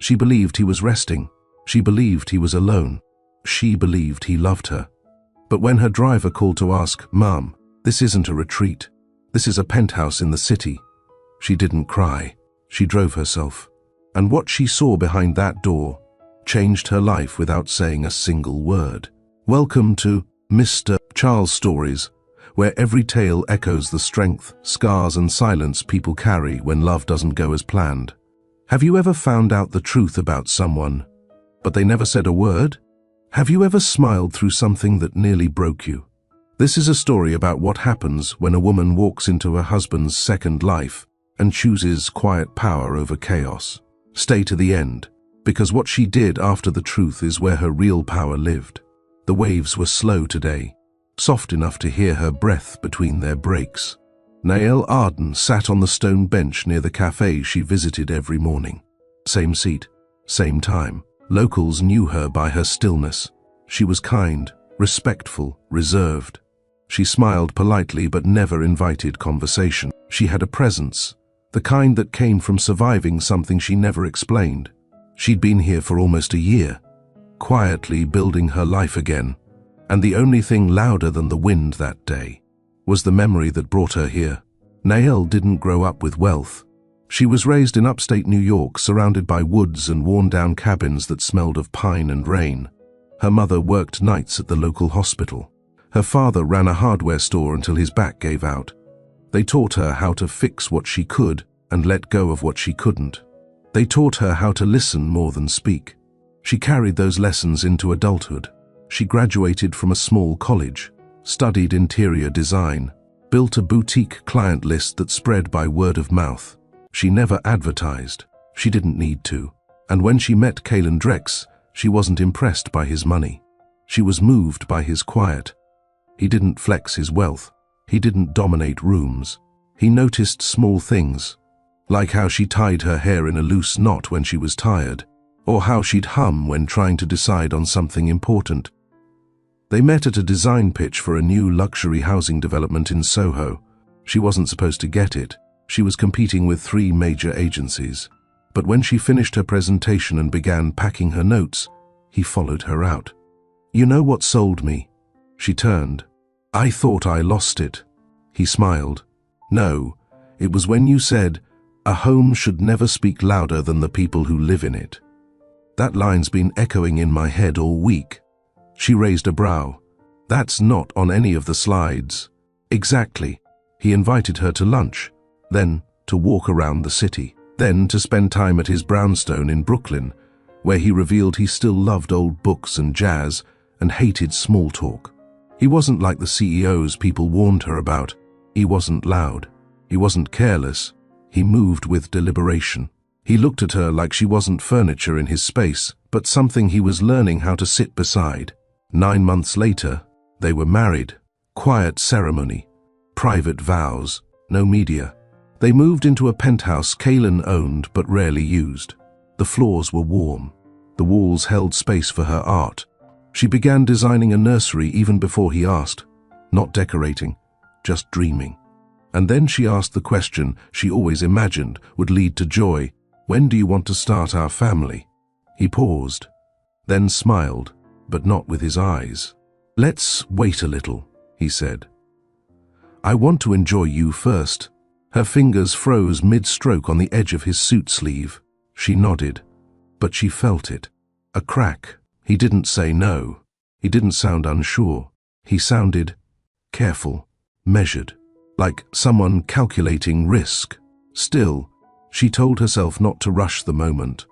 She believed he was resting. She believed he was alone. She believed he loved her. But when her driver called to ask, "Mom, this isn't a retreat. This is a penthouse in the city," she didn't cry. She drove herself. And what she saw behind that door changed her life without saying a single word. Welcome to Mr. Charles Stories, where every tale echoes the strength, scars, and silence people carry when love doesn't go as planned. Have you ever found out the truth about someone, but they never said a word? Have you ever smiled through something that nearly broke you? This is a story about what happens when a woman walks into her husband's second life and chooses quiet power over chaos. Stay to the end, because what she did after the truth is where her real power lived. The waves were slow today, soft enough to hear her breath between their breaks. Nael Arden sat on the stone bench near the cafe she visited every morning. Same seat, same time. Locals knew her by her stillness. She was kind, respectful, reserved. She smiled politely but never invited conversation. She had a presence, the kind that came from surviving something she never explained. She'd been here for almost a year, quietly building her life again, and the only thing louder than the wind that day was the memory that brought her here. Nael didn't grow up with wealth. She was raised in upstate New York, surrounded by woods and worn-down cabins that smelled of pine and rain. Her mother worked nights at the local hospital. Her father ran a hardware store until his back gave out. They taught her how to fix what she could and let go of what she couldn't. They taught her how to listen more than speak. She carried those lessons into adulthood. She graduated from a small college, studied interior design, built a boutique client list that spread by word of mouth. She never advertised. She didn't need to. And when she met Kalen Drex, she wasn't impressed by his money. She was moved by his quiet. He didn't flex his wealth. He didn't dominate rooms. He noticed small things, like how she tied her hair in a loose knot when she was tired, or how she'd hum when trying to decide on something important. They met at a design pitch for a new luxury housing development in Soho. She wasn't supposed to get it. She was competing with 3 major agencies. But when she finished her presentation and began packing her notes, he followed her out. "You know what sold me?" She turned. "I thought I lost it." He smiled. "No, it was when you said, 'A home should never speak louder than the people who live in it.' That line's been echoing in my head all week." She raised a brow. "That's not on any of the slides." "Exactly." He invited her to lunch, then to walk around the city, then to spend time at his brownstone in Brooklyn, where he revealed he still loved old books and jazz and hated small talk. He wasn't like the CEOs people warned her about. He wasn't loud. He wasn't careless. He moved with deliberation. He looked at her like she wasn't furniture in his space, but something he was learning how to sit beside. 9 months later, they were married. Quiet ceremony. Private vows. No media. They moved into a penthouse Kalen owned but rarely used. The floors were warm. The walls held space for her art. She began designing a nursery even before he asked. Not decorating, just dreaming. And then she asked the question she always imagined would lead to joy. "When do you want to start our family?" He paused, then smiled, but not with his eyes. "Let's wait a little," he said. "I want to enjoy you first." Her fingers froze mid-stroke on the edge of his suit sleeve. She nodded, but she felt it. A crack. He didn't say no. He didn't sound unsure. He sounded careful, measured, like someone calculating risk. Still, she told herself not to rush the moment.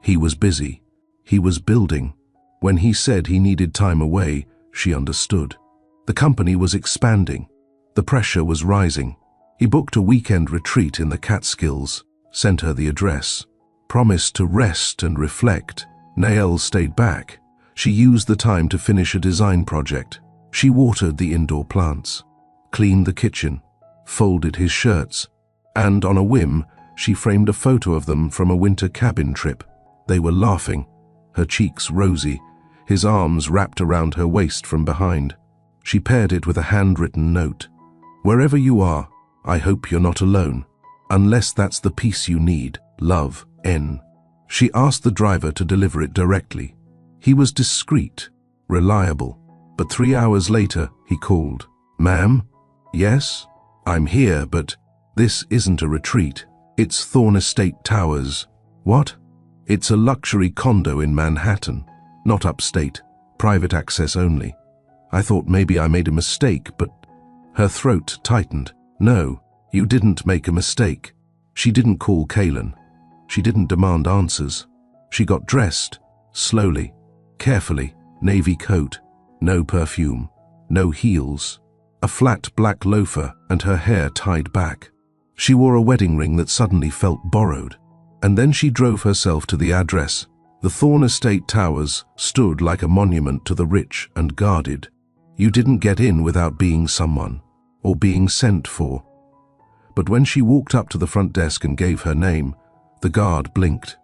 He was busy. He was building. When he said he needed time away, she understood. The company was expanding. The pressure was rising. He booked a weekend retreat in the Catskills, sent her the address, promised to rest and reflect. Nael stayed back. She used the time to finish a design project. She watered the indoor plants, cleaned the kitchen, folded his shirts, and on a whim, she framed a photo of them from a winter cabin trip. They were laughing, her cheeks rosy, his arms wrapped around her waist from behind. She paired it with a handwritten note. "Wherever you are, I hope you're not alone. Unless that's the peace you need. Love, N." She asked the driver to deliver it directly. He was discreet, reliable, but 3 hours later he called. "Ma'am?" "Yes, I'm here, but this isn't a retreat. It's Thorn Estate Towers." "What?" "It's a luxury condo in Manhattan, not upstate, private access only." I thought maybe I made a mistake, but her throat tightened. "No, you didn't make a mistake." She didn't call Kaylin. She didn't demand answers. She got dressed, slowly, carefully, navy coat, no perfume, no heels, a flat black loafer and her hair tied back. She wore a wedding ring that suddenly felt borrowed. And then she drove herself to the address. The Thorn Estate Towers stood like a monument to the rich and guarded. You didn't get in without being someone, or being sent for. But when she walked up to the front desk and gave her name, the guard blinked,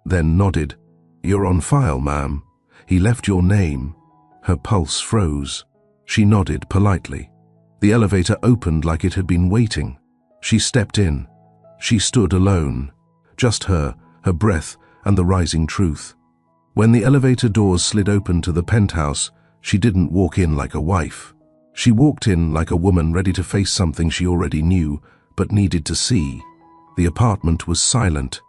then nodded. "You're on file, ma'am. He left your name." Her pulse froze. She nodded politely. The elevator opened like it had been waiting. She stepped in. She stood alone. Just her breath, and the rising truth. When the elevator doors slid open to the penthouse, she didn't walk in like a wife. She walked in like a woman ready to face something she already knew, but needed to see. The apartment was silent.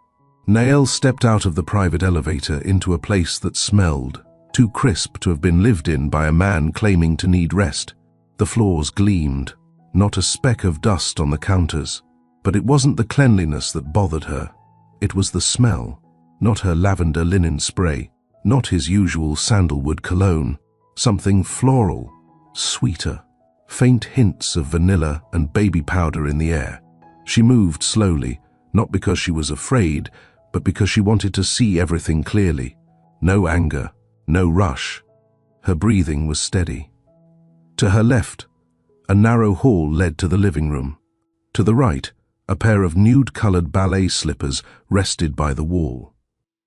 Nael stepped out of the private elevator into a place that smelled, too crisp to have been lived in by a man claiming to need rest. The floors gleamed, not a speck of dust on the counters. But it wasn't the cleanliness that bothered her. It was the smell, not her lavender linen spray, not his usual sandalwood cologne. Something floral, sweeter, faint hints of vanilla and baby powder in the air. She moved slowly, not because she was afraid, but because she wanted to see everything clearly. No anger, no rush. Her breathing was steady. To her left, a narrow hall led to the living room. To the right, a pair of nude-colored ballet slippers rested by the wall.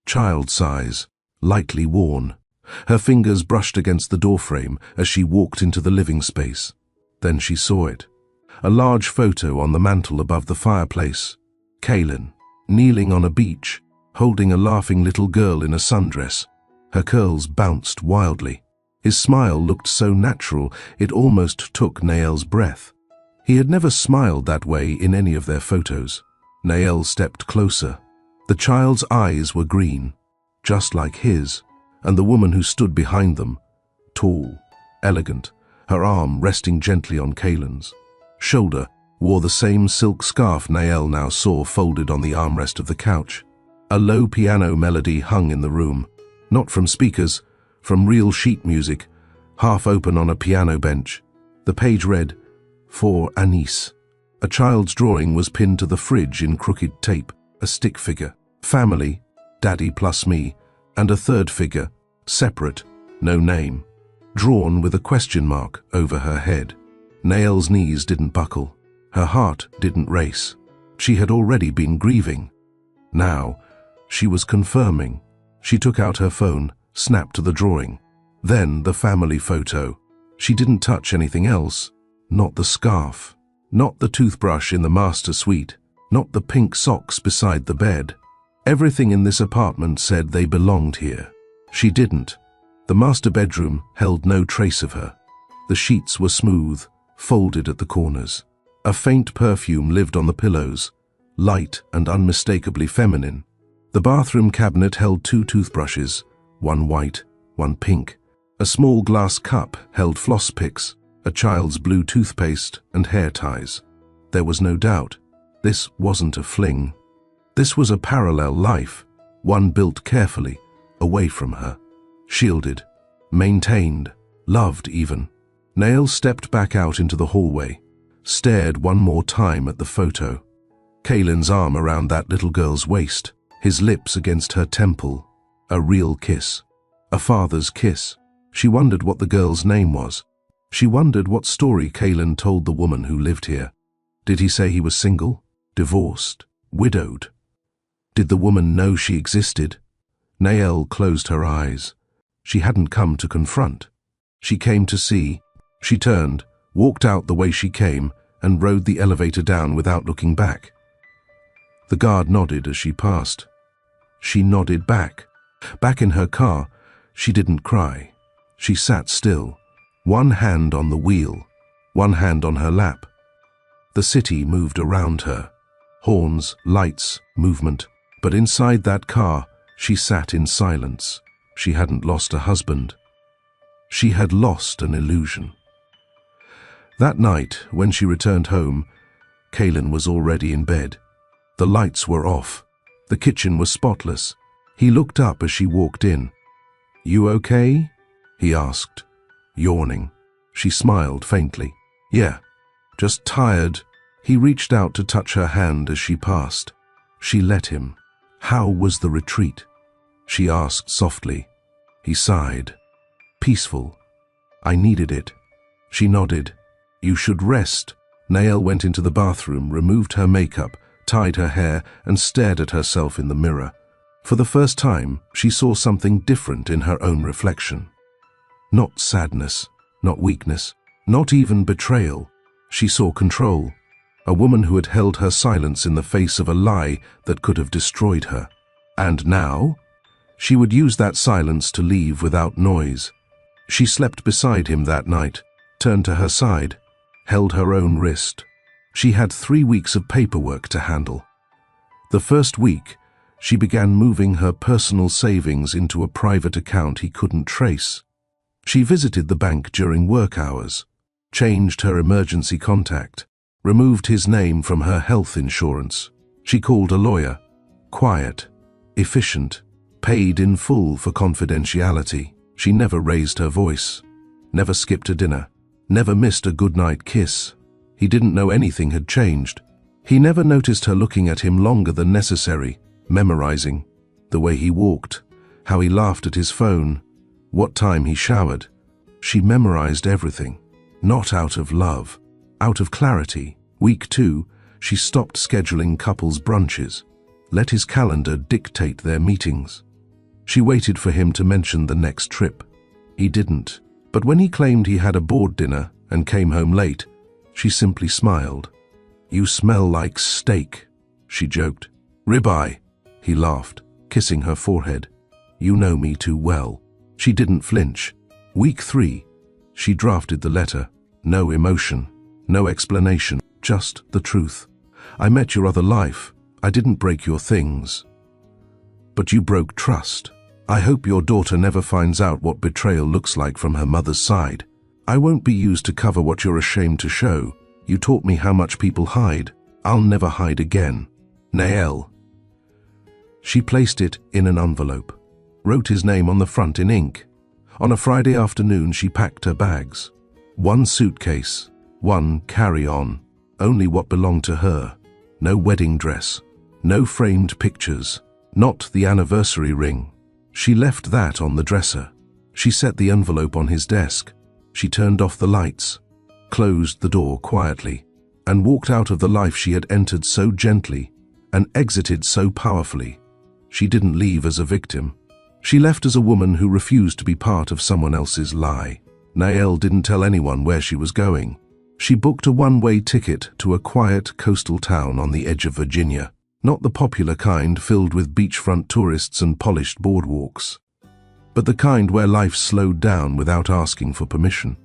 Child size, lightly worn. Her fingers brushed against the doorframe as she walked into the living space. Then she saw it. A large photo on the mantel above the fireplace. Kaylin, kneeling on a beach, holding a laughing little girl in a sundress. Her curls bounced wildly. His smile looked so natural it almost took Nael's breath. He had never smiled that way in any of their photos. Nael stepped closer. The child's eyes were green, just like his, and the woman who stood behind them, tall, elegant, her arm resting gently on Kaylin's shoulder, wore the same silk scarf Nael now saw folded on the armrest of the couch. A low piano melody hung in the room, not from speakers, from real sheet music, half open on a piano bench. The page read, "For Anis." A child's drawing was pinned to the fridge in crooked tape, a stick figure. Family, Daddy plus me, and a third figure, separate, no name, drawn with a question mark over her head. Nael's knees didn't buckle. Her heart didn't race. She had already been grieving. Now, she was confirming. She took out her phone, snapped to the drawing. Then the family photo. She didn't touch anything else. Not the scarf. Not the toothbrush in the master suite. Not the pink socks beside the bed. Everything in this apartment said they belonged here. She didn't. The master bedroom held no trace of her. The sheets were smooth, folded at the corners. A faint perfume lived on the pillows, light and unmistakably feminine. The bathroom cabinet held 2 toothbrushes, one white, one pink. A small glass cup held floss picks, a child's blue toothpaste and hair ties. There was no doubt. This wasn't a fling. This was a parallel life, one built carefully, away from her. Shielded, maintained, loved even. Nael stepped back out into the hallway, stared one more time at the photo. Kaylin's arm around that little girl's waist, his lips against her temple. A real kiss. A father's kiss. She wondered what the girl's name was. She wondered what story Kaylin told the woman who lived here. Did he say he was single, divorced, widowed? Did the woman know she existed? Nael closed her eyes. She hadn't come to confront. She came to see. She turned, walked out the way she came, and rode the elevator down without looking back. The guard nodded as she passed. She nodded back. Back in her car, she didn't cry. She sat still, one hand on the wheel, one hand on her lap. The city moved around her. Horns, lights, movement. But inside that car, she sat in silence. She hadn't lost a husband. She had lost an illusion. That night, when she returned home, Kalen was already in bed. The lights were off. The kitchen was spotless. He looked up as she walked in. "You okay?" he asked, yawning. She smiled faintly. "Yeah, just tired." He reached out to touch her hand as she passed. She let him. "How was the retreat?" she asked softly. He sighed. "Peaceful. I needed it." She nodded. "You should rest." Nael went into the bathroom, removed her makeup, tied her hair, and stared at herself in the mirror. For the first time, she saw something different in her own reflection. Not sadness, not weakness, not even betrayal. She saw control. A woman who had held her silence in the face of a lie that could have destroyed her. And now, she would use that silence to leave without noise. She slept beside him that night, turned to her side, held her own wrist. She had 3 weeks of paperwork to handle. The first week, she began moving her personal savings into a private account he couldn't trace. She visited the bank during work hours, changed her emergency contact, removed his name from her health insurance. She called a lawyer. Quiet, efficient, paid in full for confidentiality. She never raised her voice, never skipped a dinner, never missed a goodnight kiss. He didn't know anything had changed. He never noticed her looking at him longer than necessary, memorizing the way he walked, how he laughed at his phone, what time he showered. She memorized everything, not out of love, out of clarity. Week 2, she stopped scheduling couples' brunches, let his calendar dictate their meetings. She waited for him to mention the next trip. He didn't, but when he claimed he had a board dinner and came home late, she simply smiled. "You smell like steak," she joked. "Ribeye," he laughed, kissing her forehead. "You know me too well." She didn't flinch. Week 3, she drafted the letter. No emotion, no explanation, just the truth. "I met your other life. I didn't break your things. But you broke trust. I hope your daughter never finds out what betrayal looks like from her mother's side. I won't be used to cover what you're ashamed to show. You taught me how much people hide. I'll never hide again. Nael." She placed it in an envelope, wrote his name on the front in ink. On a Friday afternoon, she packed her bags. 1 suitcase, 1 carry-on, only what belonged to her. No wedding dress, no framed pictures, not the anniversary ring. She left that on the dresser. She set the envelope on his desk. She turned off the lights, closed the door quietly, and walked out of the life she had entered so gently and exited so powerfully. She didn't leave as a victim. She left as a woman who refused to be part of someone else's lie. Nael didn't tell anyone where she was going. She booked a one-way ticket to a quiet coastal town on the edge of Virginia, not the popular kind filled with beachfront tourists and polished boardwalks, but the kind where life slowed down without asking for permission.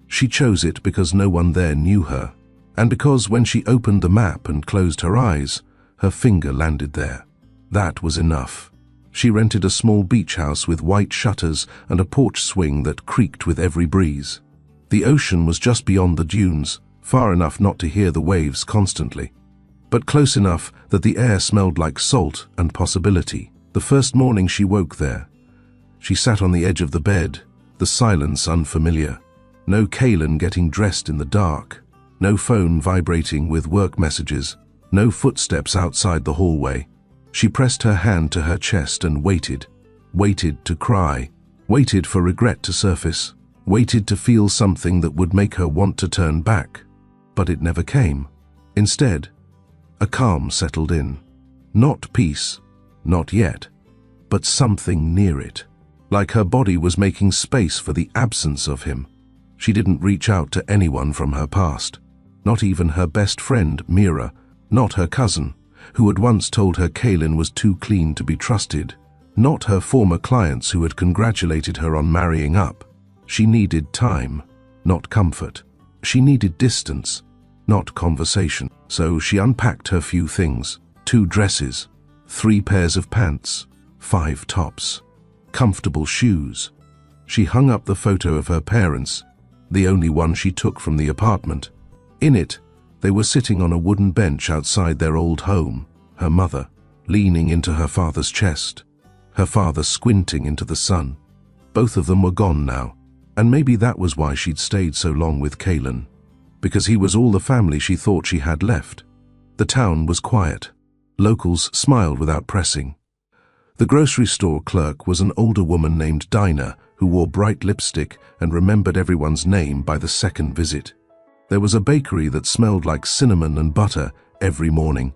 She chose it because no one there knew her, and because when she opened the map and closed her eyes, her finger landed there. That was enough. She rented a small beach house with white shutters and a porch swing that creaked with every breeze. The ocean was just beyond the dunes, far enough not to hear the waves constantly, but close enough that the air smelled like salt and possibility. The first morning she woke there, she sat on the edge of the bed, the silence unfamiliar. No Kalen getting dressed in the dark, no phone vibrating with work messages, no footsteps outside the hallway. She pressed her hand to her chest and waited to cry, waited for regret to surface, waited to feel something that would make her want to turn back. But it never came. Instead, a calm settled in. Not peace, not yet, but something near it. Like her body was making space for the absence of him. She didn't reach out to anyone from her past, not even her best friend, Mira, not her cousin, who had once told her Kaylin was too clean to be trusted, not her former clients who had congratulated her on marrying up. She needed time, not comfort. She needed distance, not conversation. So she unpacked her few things: 2 dresses, 3 pairs of pants, 5 tops, comfortable shoes. She hung up the photo of her parents, the only one she took from the apartment. In it, they were sitting on a wooden bench outside their old home, her mother leaning into her father's chest, her father squinting into the sun. Both of them were gone now, and maybe that was why she'd stayed so long with Kaylin, because he was all the family she thought she had left. The town was quiet. Locals smiled without pressing. The grocery store clerk was an older woman named Dinah who wore bright lipstick and remembered everyone's name by the second visit. There was a bakery that smelled like cinnamon and butter every morning,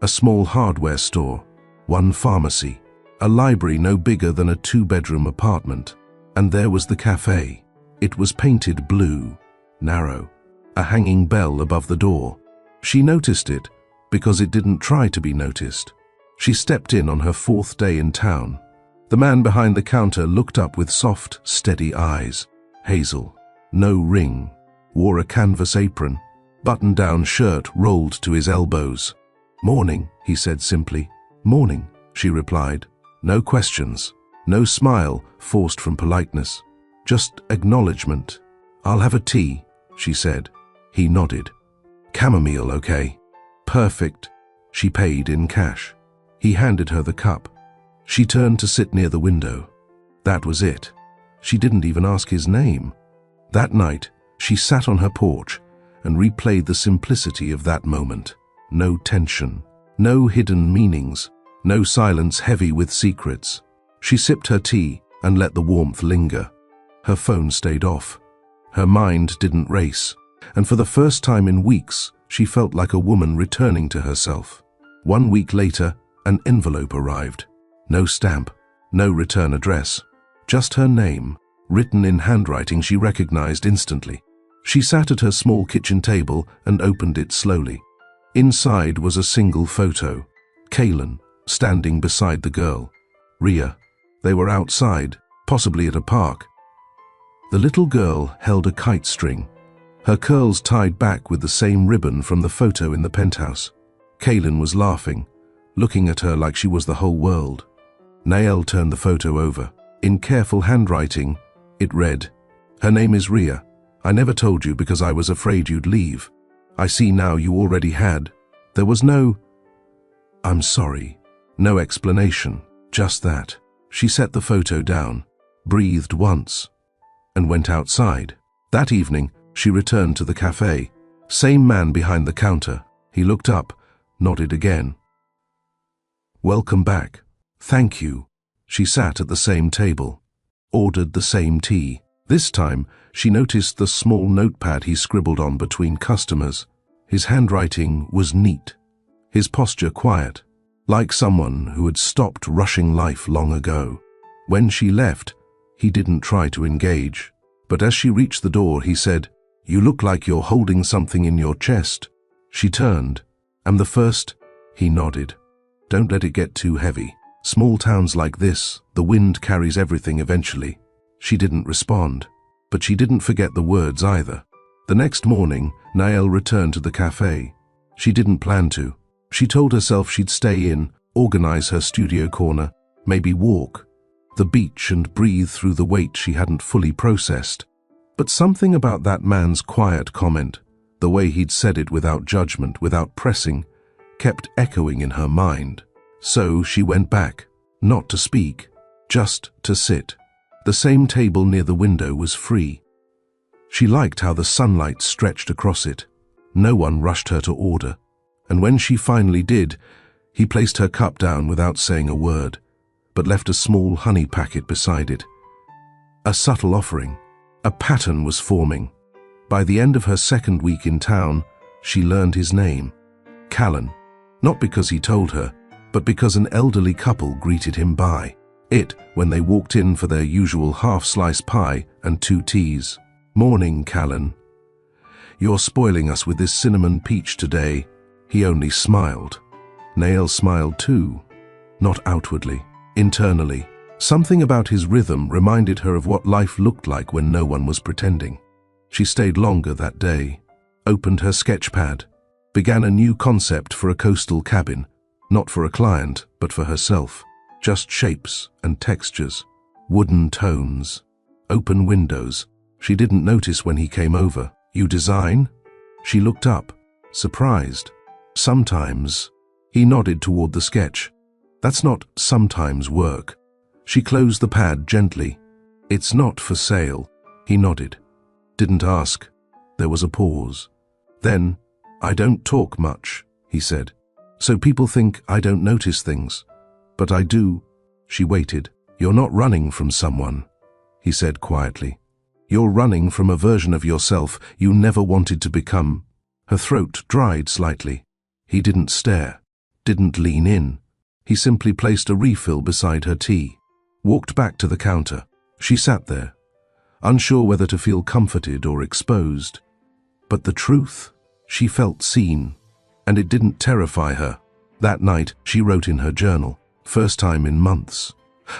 a small hardware store, 1 pharmacy, a library no bigger than a 2-bedroom apartment, and there was the cafe. It was painted blue, narrow, a hanging bell above the door. She noticed it because it didn't try to be noticed. She stepped in on her 4th day in town. The man behind the counter looked up with soft, steady eyes. Hazel, no ring, wore a canvas apron, button-down shirt rolled to his elbows. "Morning," he said simply. "Morning," she replied. No questions, no smile forced from politeness, just acknowledgement. "I'll have a tea," she said. He nodded. "Chamomile, okay?" "Perfect." She paid in cash. He handed her the cup. She turned to sit near the window. That was it. She didn't even ask his name. That night, she sat on her porch and replayed the simplicity of that moment. No tension, no hidden meanings, no silence heavy with secrets. She sipped her tea and let the warmth linger. Her phone stayed off. Her mind didn't race, and for the first time in weeks, she felt like a woman returning to herself. 1 week later, an envelope arrived. No stamp, no return address, just her name, written in handwriting she recognized instantly. She sat at her small kitchen table and opened it slowly. Inside was a single photo: Kaylin, standing beside the girl. Rhea. They were outside, possibly at a park. The little girl held a kite string, her curls tied back with the same ribbon from the photo in the penthouse. Kaylin was laughing, looking at her like she was the whole world. Nael turned the photo over. In careful handwriting, it read, "Her name is Rhea. I never told you because I was afraid you'd leave. I see now you already had." There was no, "I'm sorry," no explanation, just that. She set the photo down, breathed once, and went outside. That evening, she returned to the cafe. Same man behind the counter. He looked up, nodded again. "Welcome back." "Thank you." She sat at the same table, ordered the same tea. This time, she noticed the small notepad he scribbled on between customers. His handwriting was neat, his posture quiet, like someone who had stopped rushing life long ago. When she left, he didn't try to engage, but as she reached the door, he said, "You look like you're holding something in your chest." She turned. "I'm the first?" He nodded. "Don't let it get too heavy. Small towns like this, the wind carries everything eventually." She didn't respond, but she didn't forget the words either. The next morning, Nael returned to the cafe. She didn't plan to. She told herself she'd stay in, organize her studio corner, maybe walk the beach and breathe through the weight she hadn't fully processed. But something about that man's quiet comment, the way he'd said it without judgment, without pressing, kept echoing in her mind. So she went back, not to speak, just to sit. The same table near the window was free. She liked how the sunlight stretched across it. No one rushed her to order, and when she finally did, he placed her cup down without saying a word, but left a small honey packet beside it. A subtle offering. A pattern was forming. By the end of her second week in town, she learned his name, Callan, not because he told her, but because an elderly couple greeted him by it when they walked in for their usual half-slice pie and 2 teas. "Morning, Callan. You're spoiling us with this cinnamon peach today." He only smiled. Nael smiled too, not outwardly, internally. Something about his rhythm reminded her of what life looked like when no one was pretending. She stayed longer that day, opened her sketch pad, began a new concept for a coastal cabin, not for a client, but for herself. Just shapes and textures, wooden tones, open windows. She didn't notice when he came over. "You design?" She looked up, surprised. "Sometimes." He nodded toward the sketch. "That's not sometimes work." She closed the pad gently. "It's not for sale." He nodded. Didn't ask. There was a pause. Then, "I don't talk much," he said. "So people think I don't notice things. But I do." She waited. "You're not running from someone," he said quietly. "You're running from a version of yourself you never wanted to become." Her throat dried slightly. He didn't stare, didn't lean in. He simply placed a refill beside her tea, walked back to the counter. She sat there, unsure whether to feel comforted or exposed. But the truth, she felt seen, and it didn't terrify her. That night, she wrote in her journal, "First time in months.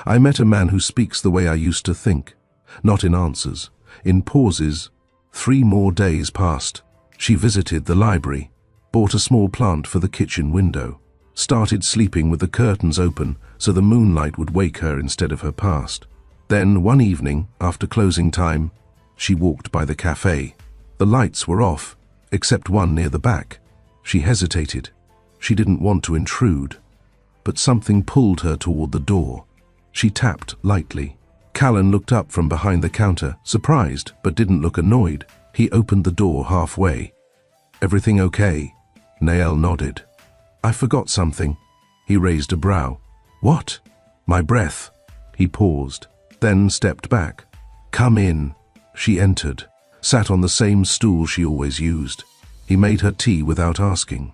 I met a man who speaks the way I used to think, not in answers, in pauses." 3 more days passed. She visited the library, bought a small plant for the kitchen window, started sleeping with the curtains open so the moonlight would wake her instead of her past. Then, one evening, after closing time, she walked by the cafe. The lights were off, except one near the back. She hesitated. She didn't want to intrude, but something pulled her toward the door. She tapped lightly. Callan looked up from behind the counter, surprised, but didn't look annoyed. He opened the door halfway. "Everything okay?" Nael nodded. "I forgot something." He raised a brow. "What?" "My breath." He paused, then stepped back. "Come in." She entered, sat on the same stool she always used. He made her tea without asking.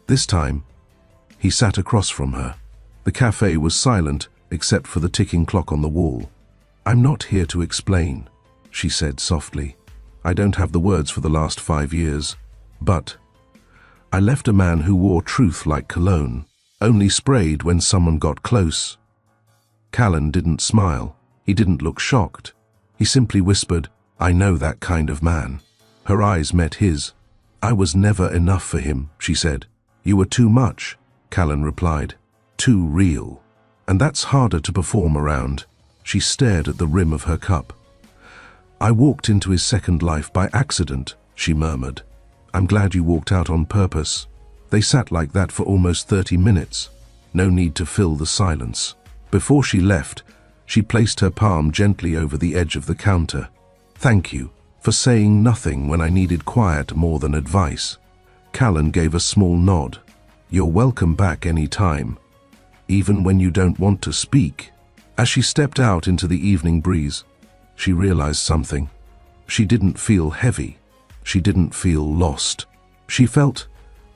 This time, he sat across from her. The cafe was silent except for the ticking clock on the wall. "I'm not here to explain," she said softly. "I don't have the words for the last 5 years, but I left a man who wore truth like cologne, only sprayed when someone got close." Callan didn't smile. He didn't look shocked. He simply whispered, "I know that kind of man." Her eyes met his. "I was never enough for him," she said. "You were too much," Callan replied. "Too real. And that's harder to perform around." She stared at the rim of her cup. "I walked into his second life by accident," she murmured. "I'm glad you walked out on purpose." They sat like that for almost 30 minutes. No need to fill the silence. Before she left, she placed her palm gently over the edge of the counter. "Thank you for saying nothing when I needed quiet more than advice." Callan gave a small nod. "You're welcome back any time, even when you don't want to speak." As she stepped out into the evening breeze, she realized something. She didn't feel heavy. She didn't feel lost. She felt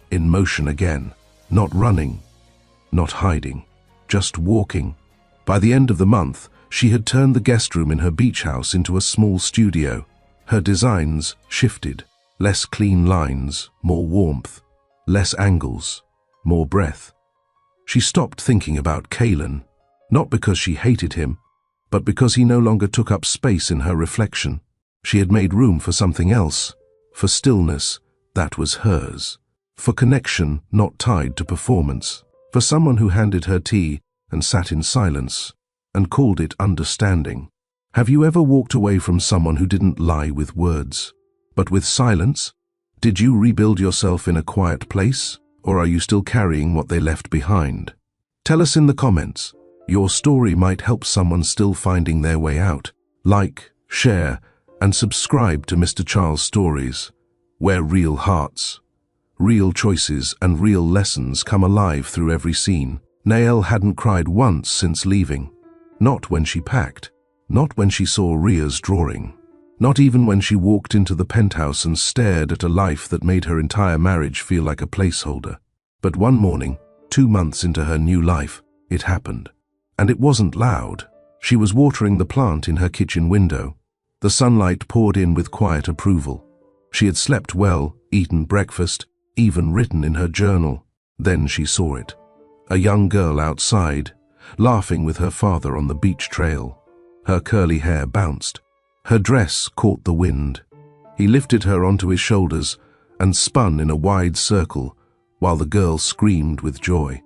in motion again, not running, not hiding, just walking. By the end of the month, she had turned the guest room in her beach house into a small studio. Her designs shifted, less clean lines, more warmth, less angles, more breath. She stopped thinking about Callan, not because she hated him, but because he no longer took up space in her reflection. She had made room for something else, for stillness that was hers, for connection not tied to performance, for someone who handed her tea and sat in silence and called it understanding. Have you ever walked away from someone who didn't lie with words, but with silence? Did you rebuild yourself in a quiet place, or are you still carrying what they left behind? Tell us in the comments. Your story might help someone still finding their way out. Like, share, and subscribe to Mr. Charles Stories, where real hearts, real choices, and real lessons come alive through every scene. Nael hadn't cried once since leaving. Not when she packed. Not when she saw Ria's drawing. Not even when she walked into the penthouse and stared at a life that made her entire marriage feel like a placeholder. But one morning, 2 months into her new life, it happened. And it wasn't loud. She was watering the plant in her kitchen window. The sunlight poured in with quiet approval. She had slept well, eaten breakfast, even written in her journal. Then she saw it. A young girl outside, laughing with her father on the beach trail. Her curly hair bounced. Her dress caught the wind. He lifted her onto his shoulders and spun in a wide circle while the girl screamed with joy.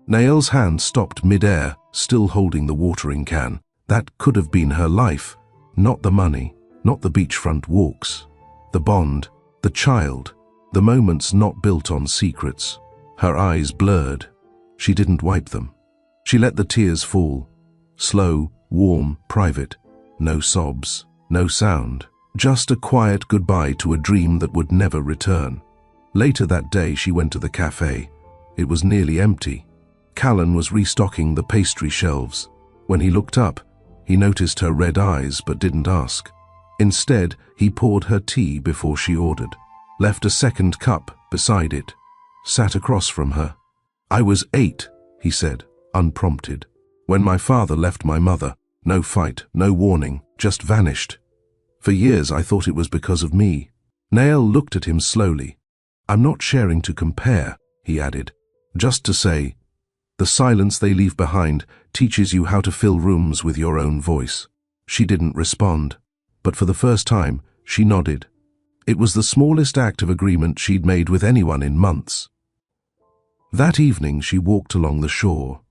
Nael's hand stopped mid-air, still holding the watering can. That could have been her life. Not the money, not the beachfront walks. The bond, the child, the moments not built on secrets. Her eyes blurred. She didn't wipe them. She let the tears fall. Slow, warm, private. No sobs, no sound. Just a quiet goodbye to a dream that would never return. Later that day she went to the cafe. It was nearly empty. Callan was restocking the pastry shelves. When he looked up, he noticed her red eyes but didn't ask. Instead, he poured her tea before she ordered, left a second cup beside it, sat across from her. "I was 8, he said, unprompted. "When my father left my mother. No fight, no warning, just vanished. For years I thought it was because of me." Nael looked at him slowly. "I'm not sharing to compare," he added, "just to say, the silence they leave behind teaches you how to fill rooms with your own voice." She didn't respond, but for the first time, she nodded. It was the smallest act of agreement she'd made with anyone in months. That evening she walked along the shore.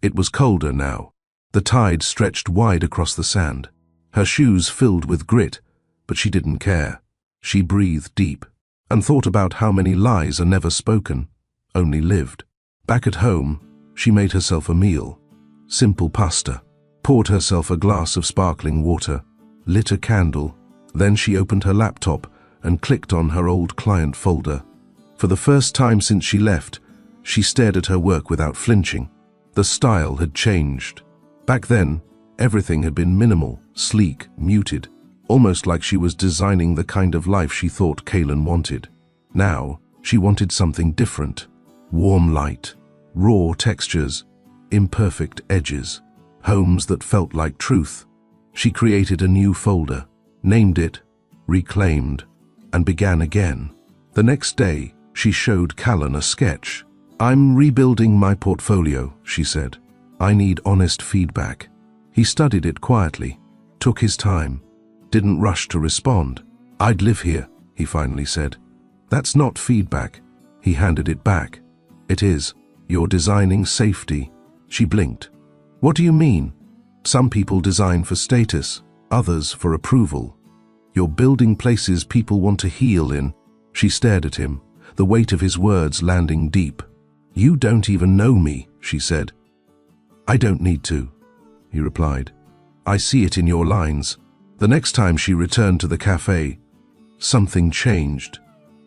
It was colder now. The tide stretched wide across the sand. Her shoes filled with grit, but she didn't care. She breathed deep and thought about how many lies are never spoken, only lived. Back at home, she made herself a meal. Simple pasta, poured herself a glass of sparkling water, lit a candle. Then she opened her laptop and clicked on her old client folder. For the first time since she left, she stared at her work without flinching. The style had changed. Back then, everything had been minimal, sleek, muted, almost like she was designing the kind of life she thought Callan wanted. Now, she wanted something different. Warm light, raw textures, imperfect edges, homes that felt like truth. She created a new folder, named it, reclaimed, and began again. The next day, she showed Callan a sketch. "I'm rebuilding my portfolio," she said. "I need honest feedback." He studied it quietly, took his time, didn't rush to respond. "I'd live here," he finally said. "That's not feedback." He handed it back. "It is. You're designing safety." She blinked. "What do you mean?" "Some people design for status, others for approval. You're building places people want to heal in." She stared at him, the weight of his words landing deep. "You don't even know me," she said. "I don't need to," he replied. "I see it in your lines." The next time she returned to the cafe, something changed.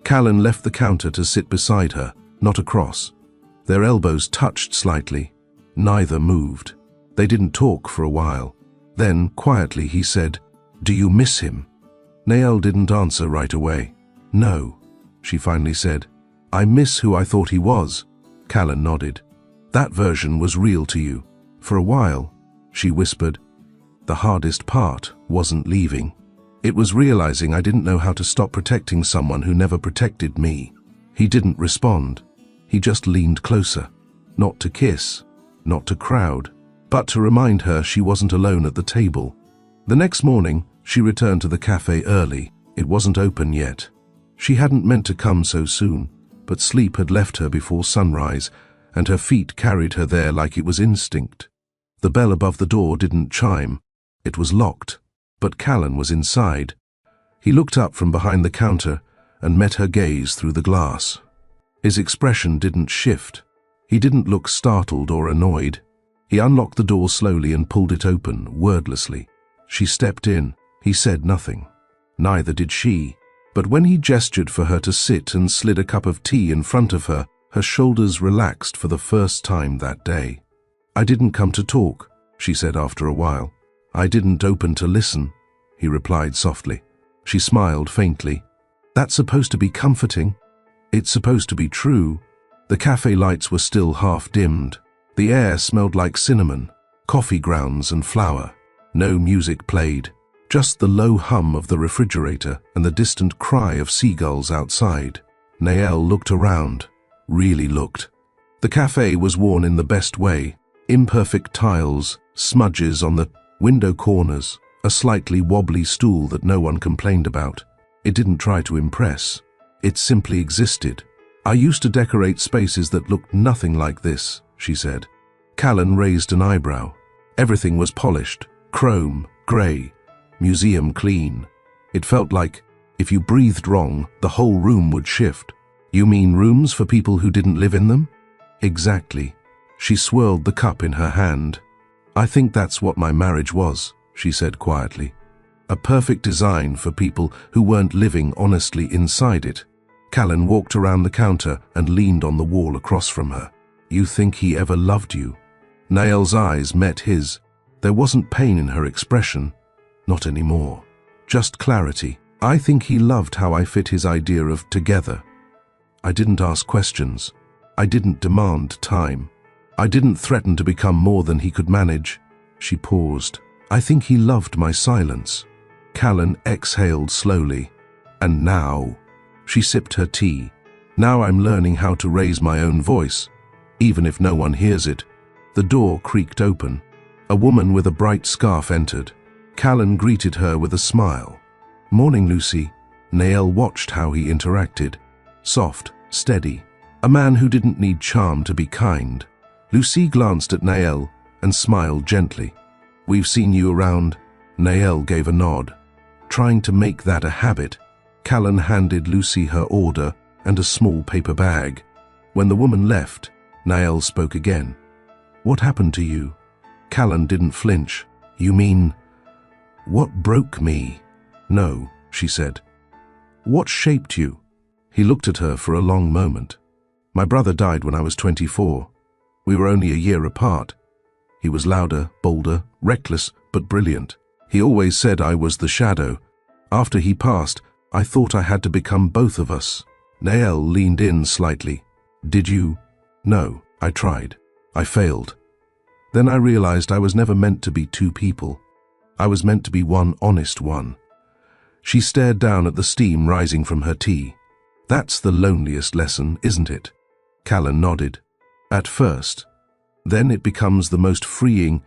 Callan left the counter to sit beside her, not across. Their elbows touched slightly. Neither moved. They didn't talk for a while. Then, quietly, he said, "Do you miss him?" Nael didn't answer right away. "No," she finally said. "I miss who I thought he was." Callan nodded. "That version was real to you. For a while," she whispered. "The hardest part wasn't leaving. It was realizing I didn't know how to stop protecting someone who never protected me." He didn't respond. He just leaned closer. Not to kiss, not to crowd, but to remind her she wasn't alone at the table. The next morning, she returned to the cafe early. It wasn't open yet. She hadn't meant to come so soon, but sleep had left her before sunrise, and her feet carried her there like it was instinct. The bell above the door didn't chime. It was locked, but Callan was inside. He looked up from behind the counter and met her gaze through the glass. His expression didn't shift. He didn't look startled or annoyed. He unlocked the door slowly and pulled it open, wordlessly. She stepped in. He said nothing. Neither did she. But when he gestured for her to sit and slid a cup of tea in front of her, her shoulders relaxed for the first time that day. "I didn't come to talk," she said after a while. "I didn't open to listen," he replied softly. She smiled faintly. "That's supposed to be comforting. It's supposed to be true." The cafe lights were still half dimmed. The air smelled like cinnamon, coffee grounds and flour. No music played, just the low hum of the refrigerator and the distant cry of seagulls outside. Nael looked around, really looked. The cafe was worn in the best way. Imperfect tiles, smudges on the window corners, a slightly wobbly stool that no one complained about. It didn't try to impress. It simply existed. I used to decorate spaces that looked nothing like this, she said. Callan raised an eyebrow. Everything was polished, chrome, grey, museum clean. It felt like, if you breathed wrong, the whole room would shift. You mean rooms for people who didn't live in them? Exactly. She swirled the cup in her hand. I think that's what my marriage was, she said quietly. A perfect design for people who weren't living honestly inside it. Callan walked around the counter and leaned on the wall across from her. You think he ever loved you? Nael's eyes met his. There wasn't pain in her expression. Not anymore. Just clarity. I think he loved how I fit his idea of together. I didn't ask questions. I didn't demand time. I didn't threaten to become more than he could manage. She paused. I think he loved my silence. Callan exhaled slowly. And now? She sipped her tea. Now I'm learning how to raise my own voice, even if no one hears it. The door creaked open. A woman with a bright scarf entered. Callan greeted her with a smile. Morning, Lucy. Nael watched how he interacted. Soft, steady. A man who didn't need charm to be kind. Lucy glanced at Nael and smiled gently. We've seen you around. Nael gave a nod. Trying to make that a habit, Callan handed Lucy her order and a small paper bag. When the woman left, Nael spoke again. What happened to you? Callan didn't flinch. You mean, what broke me? No, she said. What shaped you? He looked at her for a long moment. My brother died when I was 24. We were only a year apart. He was louder, bolder, reckless, but brilliant. He always said I was the shadow. After he passed, I thought I had to become both of us. Nael leaned in slightly. Did you? No, I tried. I failed. Then I realized I was never meant to be two people. I was meant to be one honest one. She stared down at the steam rising from her tea. That's the loneliest lesson, isn't it? Callan nodded. At first. Then it becomes the most freeing.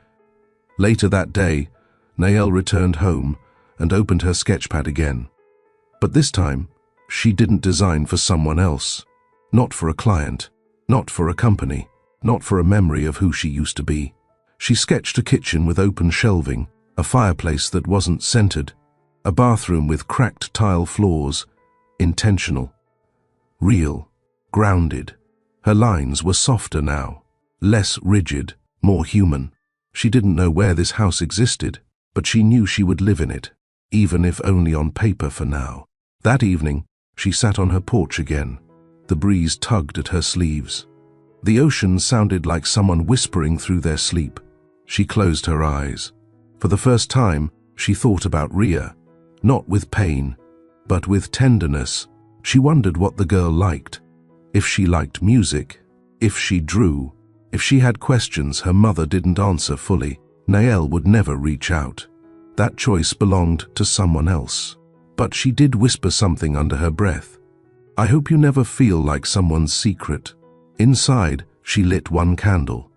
Later that day, Nael returned home and opened her sketchpad again. But this time, she didn't design for someone else. Not for a client. Not for a company. Not for a memory of who she used to be. She sketched a kitchen with open shelving, a fireplace that wasn't centered, a bathroom with cracked tile floors, intentional, real, grounded. Her lines were softer now, less rigid, more human. She didn't know where this house existed, but she knew she would live in it, even if only on paper for now. That evening, she sat on her porch again. The breeze tugged at her sleeves. The ocean sounded like someone whispering through their sleep. She closed her eyes. For the first time, she thought about Ria, not with pain, but with tenderness. She wondered what the girl liked. If she liked music, if she drew, if she had questions her mother didn't answer fully, Nael would never reach out. That choice belonged to someone else. But she did whisper something under her breath. I hope you never feel like someone's secret. Inside, she lit one candle,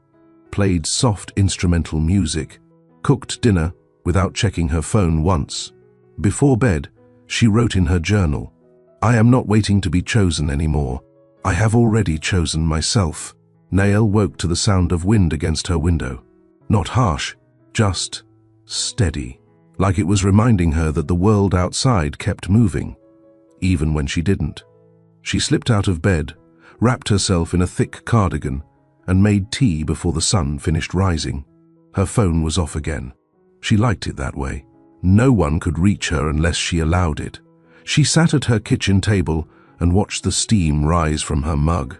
played soft instrumental music, cooked dinner without checking her phone once. Before bed, she wrote in her journal, I am not waiting to be chosen anymore. I have already chosen myself. Nael woke to the sound of wind against her window. Not harsh, just steady, like it was reminding her that the world outside kept moving, even when she didn't. She slipped out of bed, wrapped herself in a thick cardigan, and made tea before the sun finished rising. Her phone was off again. She liked it that way. No one could reach her unless she allowed it. She sat at her kitchen table and watched the steam rise from her mug.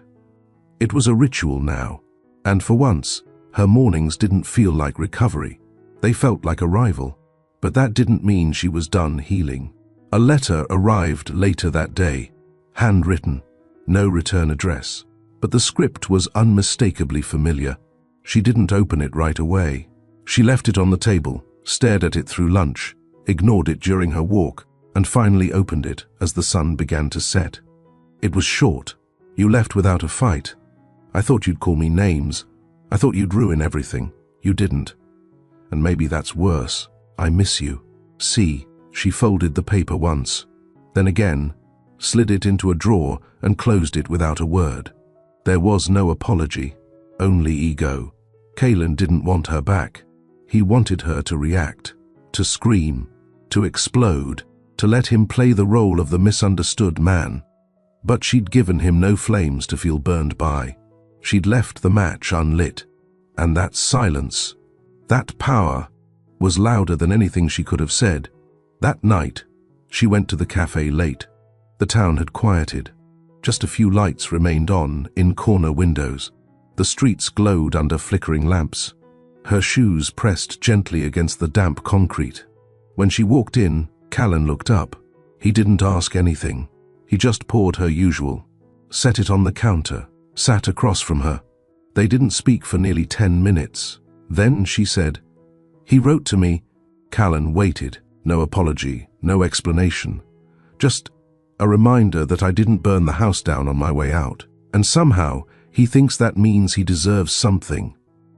It was a ritual now, and for once, her mornings didn't feel like recovery. They felt like arrival, but that didn't mean she was done healing. A letter arrived later that day, handwritten, no return address, but the script was unmistakably familiar. She didn't open it right away. She left it on the table, stared at it through lunch, ignored it during her walk, and finally opened it as the sun began to set. It was short. You left without a fight. I thought you'd call me names. I thought you'd ruin everything. You didn't. And maybe that's worse. I miss you. See." She folded the paper once, then again, slid it into a drawer and closed it without a word. There was no apology, only ego. Kaylin didn't want her back. He wanted her to react, to scream, to explode, to let him play the role of the misunderstood man. But she'd given him no flames to feel burned by. She'd left the match unlit. And that silence, that power, was louder than anything she could have said. That night, she went to the cafe late. The town had quieted. Just a few lights remained on in corner windows. The streets glowed under flickering lamps. Her shoes pressed gently against the damp concrete. When she walked in, Callan looked up. He didn't ask anything. He just poured her usual, set it on the counter, sat across from her. They didn't speak for nearly 10 minutes. Then she said, "He wrote to me." Callan waited. No apology, no explanation. Just a reminder that I didn't burn the house down on my way out. And somehow, he thinks that means he deserves something.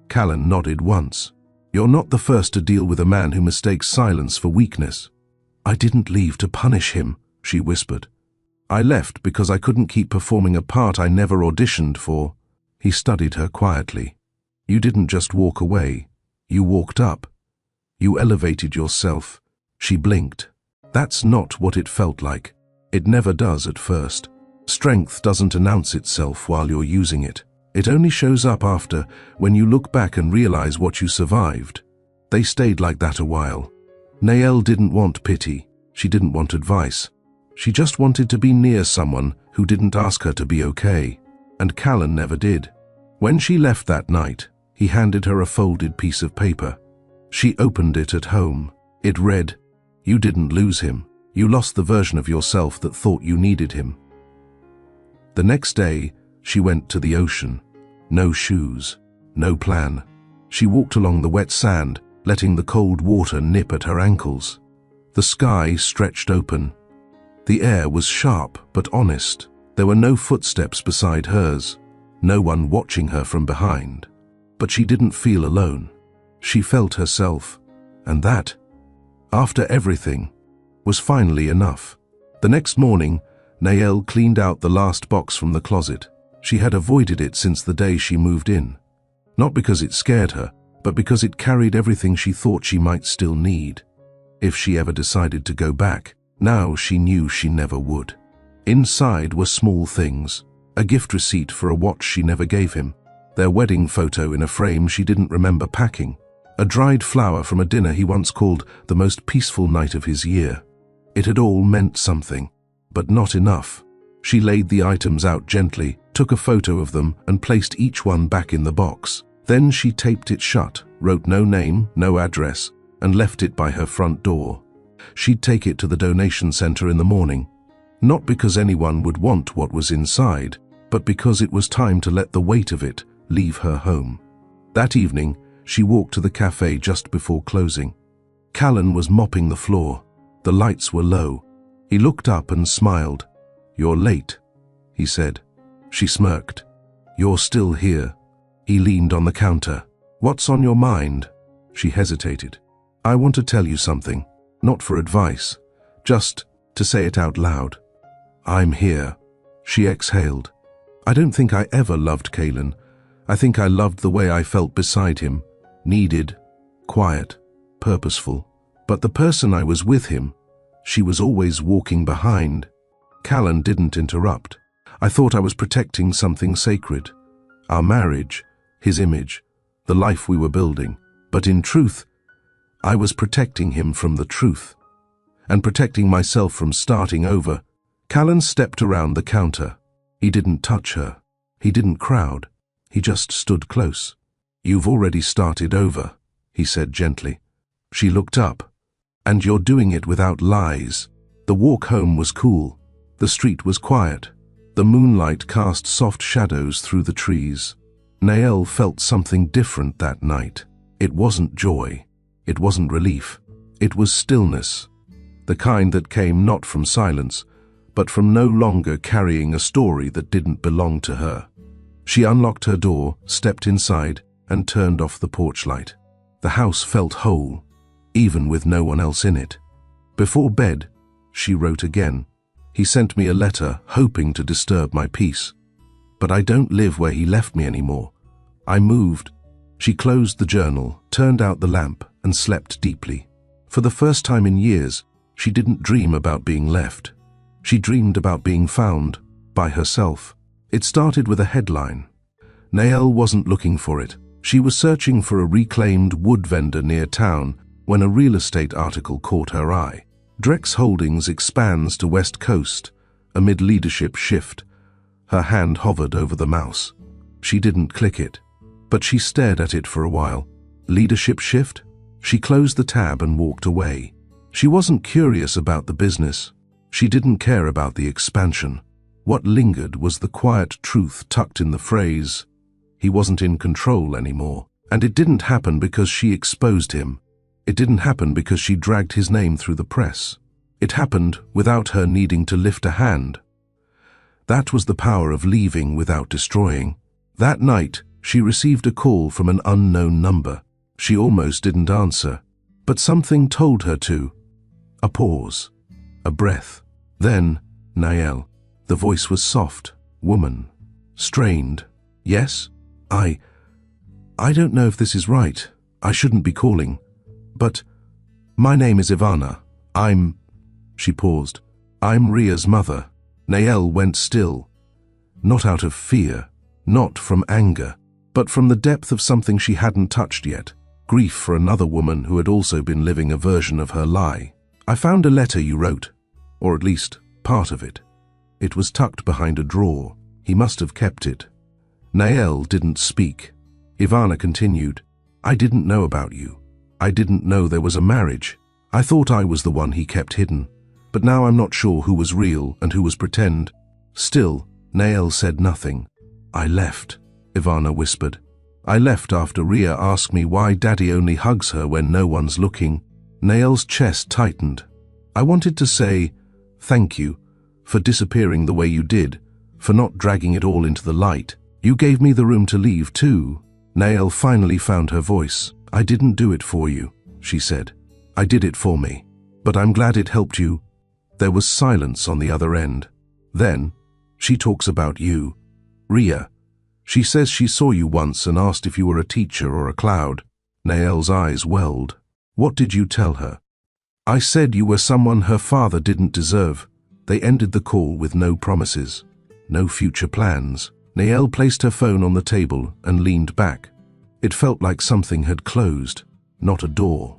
Callan nodded once. "You're not the first to deal with a man who mistakes silence for weakness." "I didn't leave to punish him," she whispered. "I left because I couldn't keep performing a part I never auditioned for." He studied her quietly. "You didn't just walk away. You walked up. You elevated yourself." She blinked. That's not what it felt like. It never does at first. Strength doesn't announce itself while you're using it. It only shows up after, when you look back and realize what you survived. They stayed like that a while. Nael didn't want pity. She didn't want advice. She just wanted to be near someone who didn't ask her to be okay. And Callan never did. When she left that night, he handed her a folded piece of paper. She opened it at home. It read, "You didn't lose him. You lost the version of yourself that thought you needed him." The next day, she went to the ocean. No shoes, no plan. She walked along the wet sand, letting the cold water nip at her ankles. The sky stretched open. The air was sharp but honest. There were no footsteps beside hers, no one watching her from behind. But she didn't feel alone. She felt herself, and that, after everything, was finally enough. The next morning, Nael cleaned out the last box from the closet. She had avoided it since the day she moved in. Not because it scared her, but because it carried everything she thought she might still need. If she ever decided to go back, now she knew she never would. Inside were small things, a gift receipt for a watch she never gave him, their wedding photo in a frame she didn't remember packing, a dried flower from a dinner he once called the most peaceful night of his year. It had all meant something, but not enough. She laid the items out gently, took a photo of them, and placed each one back in the box. Then she taped it shut, wrote no name, no address, and left it by her front door. She'd take it to the donation center in the morning, not because anyone would want what was inside, but because it was time to let the weight of it leave her home. That evening, she walked to the cafe just before closing. Callan was mopping the floor. The lights were low. He looked up and smiled. "You're late," he said. She smirked. "You're still here." He leaned on the counter. "What's on your mind?" She hesitated. "I want to tell you something, not for advice, just to say it out loud. I'm here." She exhaled. "I don't think I ever loved Callan. I think I loved the way I felt beside him, needed, quiet, purposeful. But the person I was with him, she was always walking behind." Callan didn't interrupt. "I thought I was protecting something sacred. Our marriage, his image, the life we were building. But in truth, I was protecting him from the truth, and protecting myself from starting over." Callan stepped around the counter. He didn't touch her. He didn't crowd. He just stood close. "You've already started over," he said gently. She looked up. "And you're doing it without lies." The walk home was cool. The street was quiet. The moonlight cast soft shadows through the trees. Nael felt something different that night. It wasn't joy. It wasn't relief. It was stillness. The kind that came not from silence, but from no longer carrying a story that didn't belong to her. She unlocked her door, stepped inside, and turned off the porch light. The house felt whole, even with no one else in it. Before bed, she wrote again. He sent me a letter, hoping to disturb my peace. But I don't live where he left me anymore. I moved. She closed the journal, turned out the lamp, and slept deeply. For the first time in years, she didn't dream about being left. She dreamed about being found, by herself. It started with a headline. Nael wasn't looking for it. She was searching for a reclaimed wood vendor near town when a real estate article caught her eye. Drex Holdings expands to West Coast, amid leadership shift. Her hand hovered over the mouse. She didn't click it, but she stared at it for a while. Leadership shift? She closed the tab and walked away. She wasn't curious about the business. She didn't care about the expansion. What lingered was the quiet truth tucked in the phrase, he wasn't in control anymore. And it didn't happen because she exposed him. It didn't happen because she dragged his name through the press. It happened without her needing to lift a hand. That was the power of leaving without destroying. That night, she received a call from an unknown number. She almost didn't answer, but something told her to. A pause. A breath. Then, Nael. The voice was soft, woman, strained. Yes? I don't know if this is right. I shouldn't be calling. But my name is Ivana. She paused. I'm Ria's mother. Nael went still. Not out of fear, not from anger, but from the depth of something she hadn't touched yet. Grief for another woman who had also been living a version of her lie. I found a letter you wrote, or at least part of it. It was tucked behind a drawer. He must have kept it. Nael didn't speak. Ivana continued. I didn't know about you. I didn't know there was a marriage. I thought I was the one he kept hidden. But now I'm not sure who was real and who was pretend. Still, Nael said nothing. I left, Ivana whispered. I left after Ria asked me why Daddy only hugs her when no one's looking. Nael's chest tightened. I wanted to say, thank you, for disappearing the way you did, for not dragging it all into the light. You gave me the room to leave too. Nael finally found her voice. I didn't do it for you, she said. I did it for me. But I'm glad it helped you. There was silence on the other end. Then, she talks about you. Ria. She says she saw you once and asked if you were a teacher or a cloud. Nael's eyes welled. What did you tell her? I said you were someone her father didn't deserve. They ended the call with no promises, no future plans. Nael placed her phone on the table and leaned back. It felt like something had closed, not a door.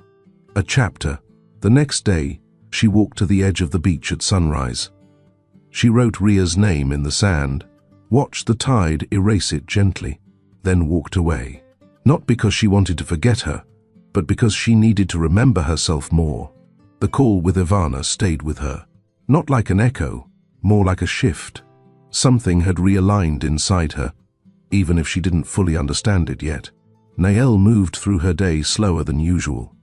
A chapter. The next day, she walked to the edge of the beach at sunrise. She wrote Ria's name in the sand, watched the tide erase it gently, then walked away. Not because she wanted to forget her, but because she needed to remember herself more. The call with Ivana stayed with her. Not like an echo, more like a shift. Something had realigned inside her, even if she didn't fully understand it yet. Nael moved through her day slower than usual.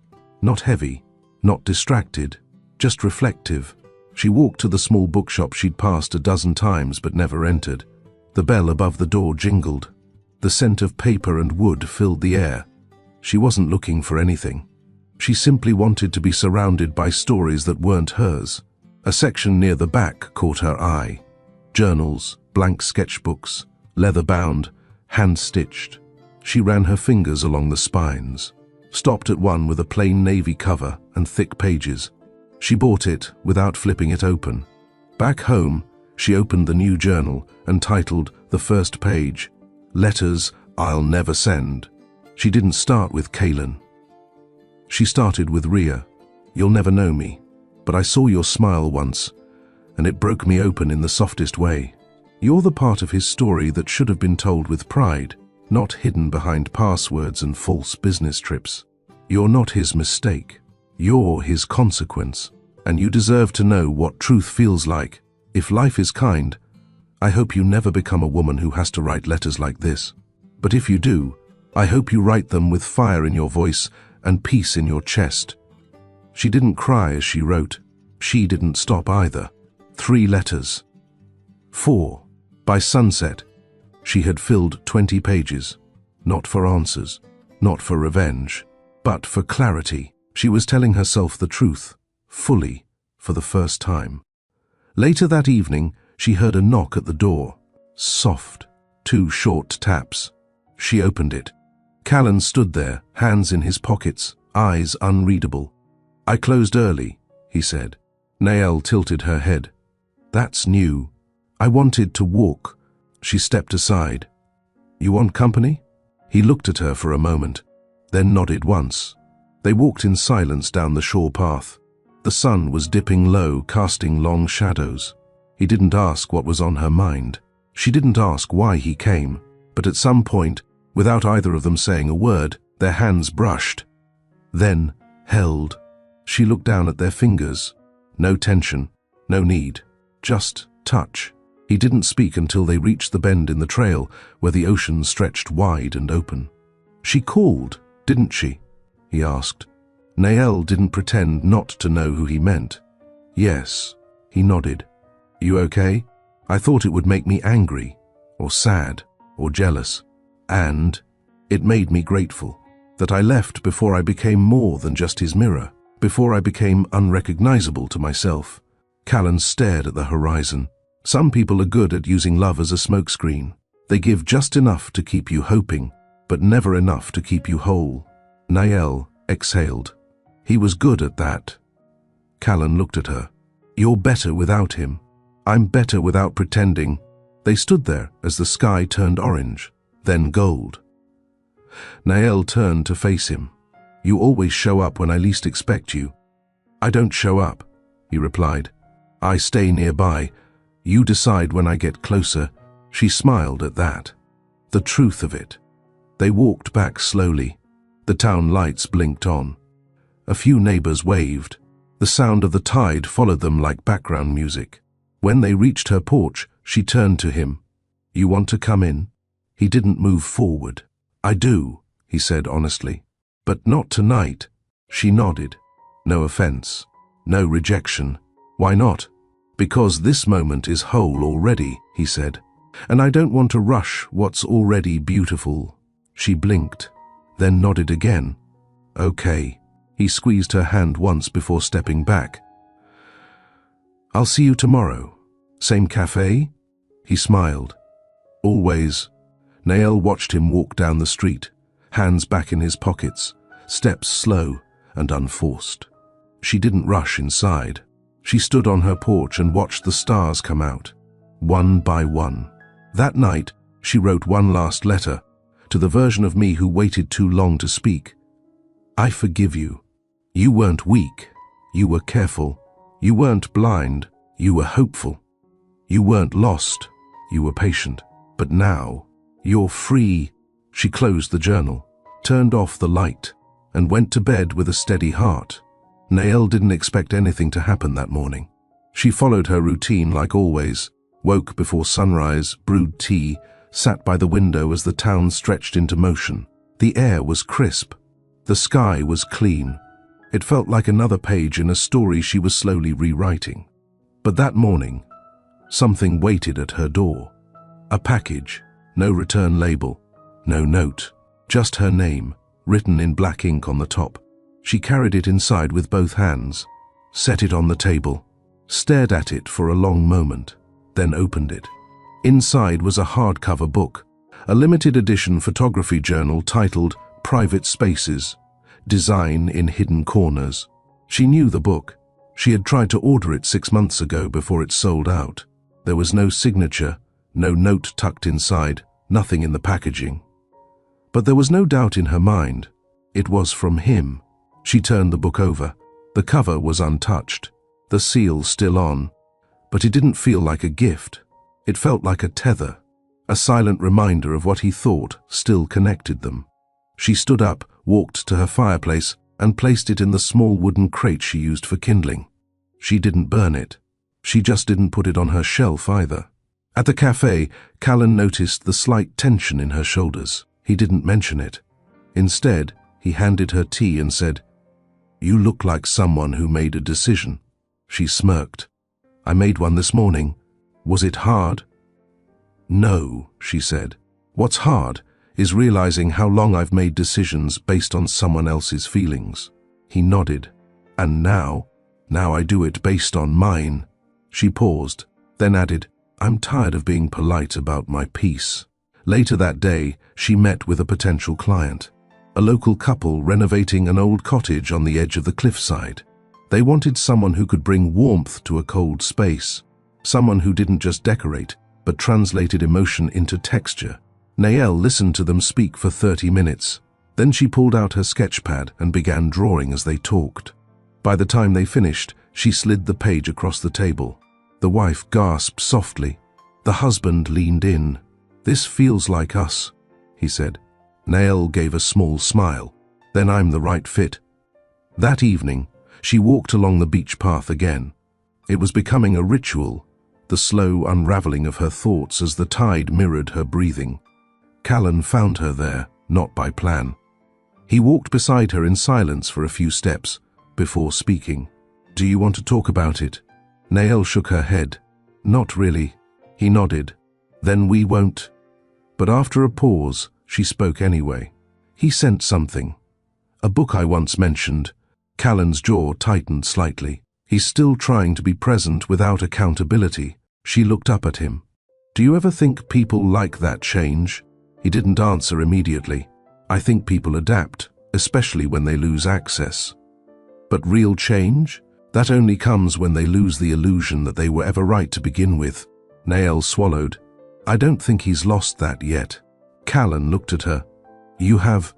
Not heavy, not distracted, just reflective. She walked to the small bookshop she'd passed a dozen times but never entered. The bell above the door jingled. The scent of paper and wood filled the air. She wasn't looking for anything. She simply wanted to be surrounded by stories that weren't hers. A section near the back caught her eye. Journals, blank sketchbooks, leather-bound, hand-stitched. She ran her fingers along the spines, stopped at one with a plain navy cover and thick pages. She bought it without flipping it open. Back home, she opened the new journal and titled the first page, Letters I'll Never Send. She didn't start with Kaylin. She started with Ria. You'll never know me, but I saw your smile once, and it broke me open in the softest way. You're the part of his story that should have been told with pride, not hidden behind passwords and false business trips. You're not his mistake. You're his consequence, and you deserve to know what truth feels like. If life is kind, I hope you never become a woman who has to write letters like this. But if you do, I hope you write them with fire in your voice and peace in your chest. She didn't cry as she wrote. She didn't stop either. 3 letters. 4. By sunset, She had filled 20 pages, not for answers, not for revenge, but for clarity. She was telling herself the truth, fully, for the first time. Later that evening, she heard a knock at the door. Soft, 2 short taps. She opened it. Callan stood there, hands in his pockets, eyes unreadable. "I closed early," he said. Nael tilted her head. "That's new. I wanted to walk." She stepped aside. "You want company?" He looked at her for a moment, then nodded once. They walked in silence down the shore path. The sun was dipping low, casting long shadows. He didn't ask what was on her mind. She didn't ask why he came, but at some point, without either of them saying a word, their hands brushed. Then, held. She looked down at their fingers. No tension, no need, just touch. He didn't speak until they reached the bend in the trail where the ocean stretched wide and open. "She called, didn't she?" he asked. Nael didn't pretend not to know who he meant. "Yes," he nodded. "You okay? I thought it would make me angry, or sad, or jealous. And it made me grateful that I left before I became more than just his mirror, before I became unrecognizable to myself." Callan stared at the horizon. Some people are good at using love as a smokescreen. They give just enough to keep you hoping, but never enough to keep you whole. Nael exhaled. He was good at that. Callan looked at her. "You're better without him. I'm better without pretending." They stood there as the sky turned orange, then gold. Nael turned to face him. "You always show up when I least expect you." "I don't show up," he replied. "I stay nearby. You decide when I get closer." She smiled at that. The truth of it. They walked back slowly. The town lights blinked on. A few neighbors waved. The sound of the tide followed them like background music. When they reached her porch, she turned to him. "You want to come in?" He didn't move forward. "I do," he said honestly. "But not tonight." She nodded. No offense. No rejection. "Why not?" "Because this moment is whole already," he said. "And I don't want to rush what's already beautiful." She blinked, then nodded again. "Okay." He squeezed her hand once before stepping back. "I'll see you tomorrow. Same cafe?" He smiled. "Always." Nael watched him walk down the street, hands back in his pockets, steps slow and unforced. She didn't rush inside. She stood on her porch and watched the stars come out, one by one. That night, she wrote one last letter, to the version of me who waited too long to speak. "I forgive you. You weren't weak. You were careful. You weren't blind. You were hopeful. You weren't lost. You were patient. But now, you're free." She closed the journal, turned off the light, and went to bed with a steady heart. Nael didn't expect anything to happen that morning. She followed her routine like always, woke before sunrise, brewed tea, sat by the window as the town stretched into motion. The air was crisp. The sky was clean. It felt like another page in a story she was slowly rewriting. But that morning, something waited at her door. A package, no return label, no note, just her name, written in black ink on the top. She carried it inside with both hands, set it on the table, stared at it for a long moment, then opened it. Inside was a hardcover book, a limited edition photography journal titled Private Spaces, Design in Hidden Corners. She knew the book. She had tried to order it 6 months ago before it sold out. There was no signature, no note tucked inside, nothing in the packaging. But there was no doubt in her mind. It was from him. She turned the book over. The cover was untouched, the seal still on, but it didn't feel like a gift. It felt like a tether, a silent reminder of what he thought still connected them. She stood up, walked to her fireplace, and placed it in the small wooden crate she used for kindling. She didn't burn it. She just didn't put it on her shelf either. At the cafe, Callan noticed the slight tension in her shoulders. He didn't mention it. Instead, he handed her tea and said, "You look like someone who made a decision." She smirked. "I made one this morning. Was it hard?" No, she said. What's hard is realizing how long I've made decisions based on someone else's feelings. He nodded. And now I do it based on mine. She paused, then added, I'm tired of being polite about my peace. Later that day, she met with a potential client, a local couple renovating an old cottage on the edge of the cliffside. They wanted someone who could bring warmth to a cold space, someone who didn't just decorate, but translated emotion into texture. Nael listened to them speak for 30 minutes. Then she pulled out her sketch pad and began drawing as they talked. By the time they finished, she slid the page across the table. The wife gasped softly. The husband leaned in. This feels like us, he said. Nael gave a small smile. Then I'm the right fit. That evening, she walked along the beach path again. It was becoming a ritual, the slow unraveling of her thoughts as the tide mirrored her breathing. Callan found her there, not by plan. He walked beside her in silence for a few steps, before speaking. Do you want to talk about it? Nael shook her head. Not really. He nodded. Then we won't. But after a pause, she spoke anyway. He sent something. A book I once mentioned. Callan's jaw tightened slightly. He's still trying to be present without accountability. She looked up at him. Do you ever think people like that change? He didn't answer immediately. I think people adapt, especially when they lose access. But real change? That only comes when they lose the illusion that they were ever right to begin with. Nael swallowed. I don't think he's lost that yet. Callan looked at her. You have?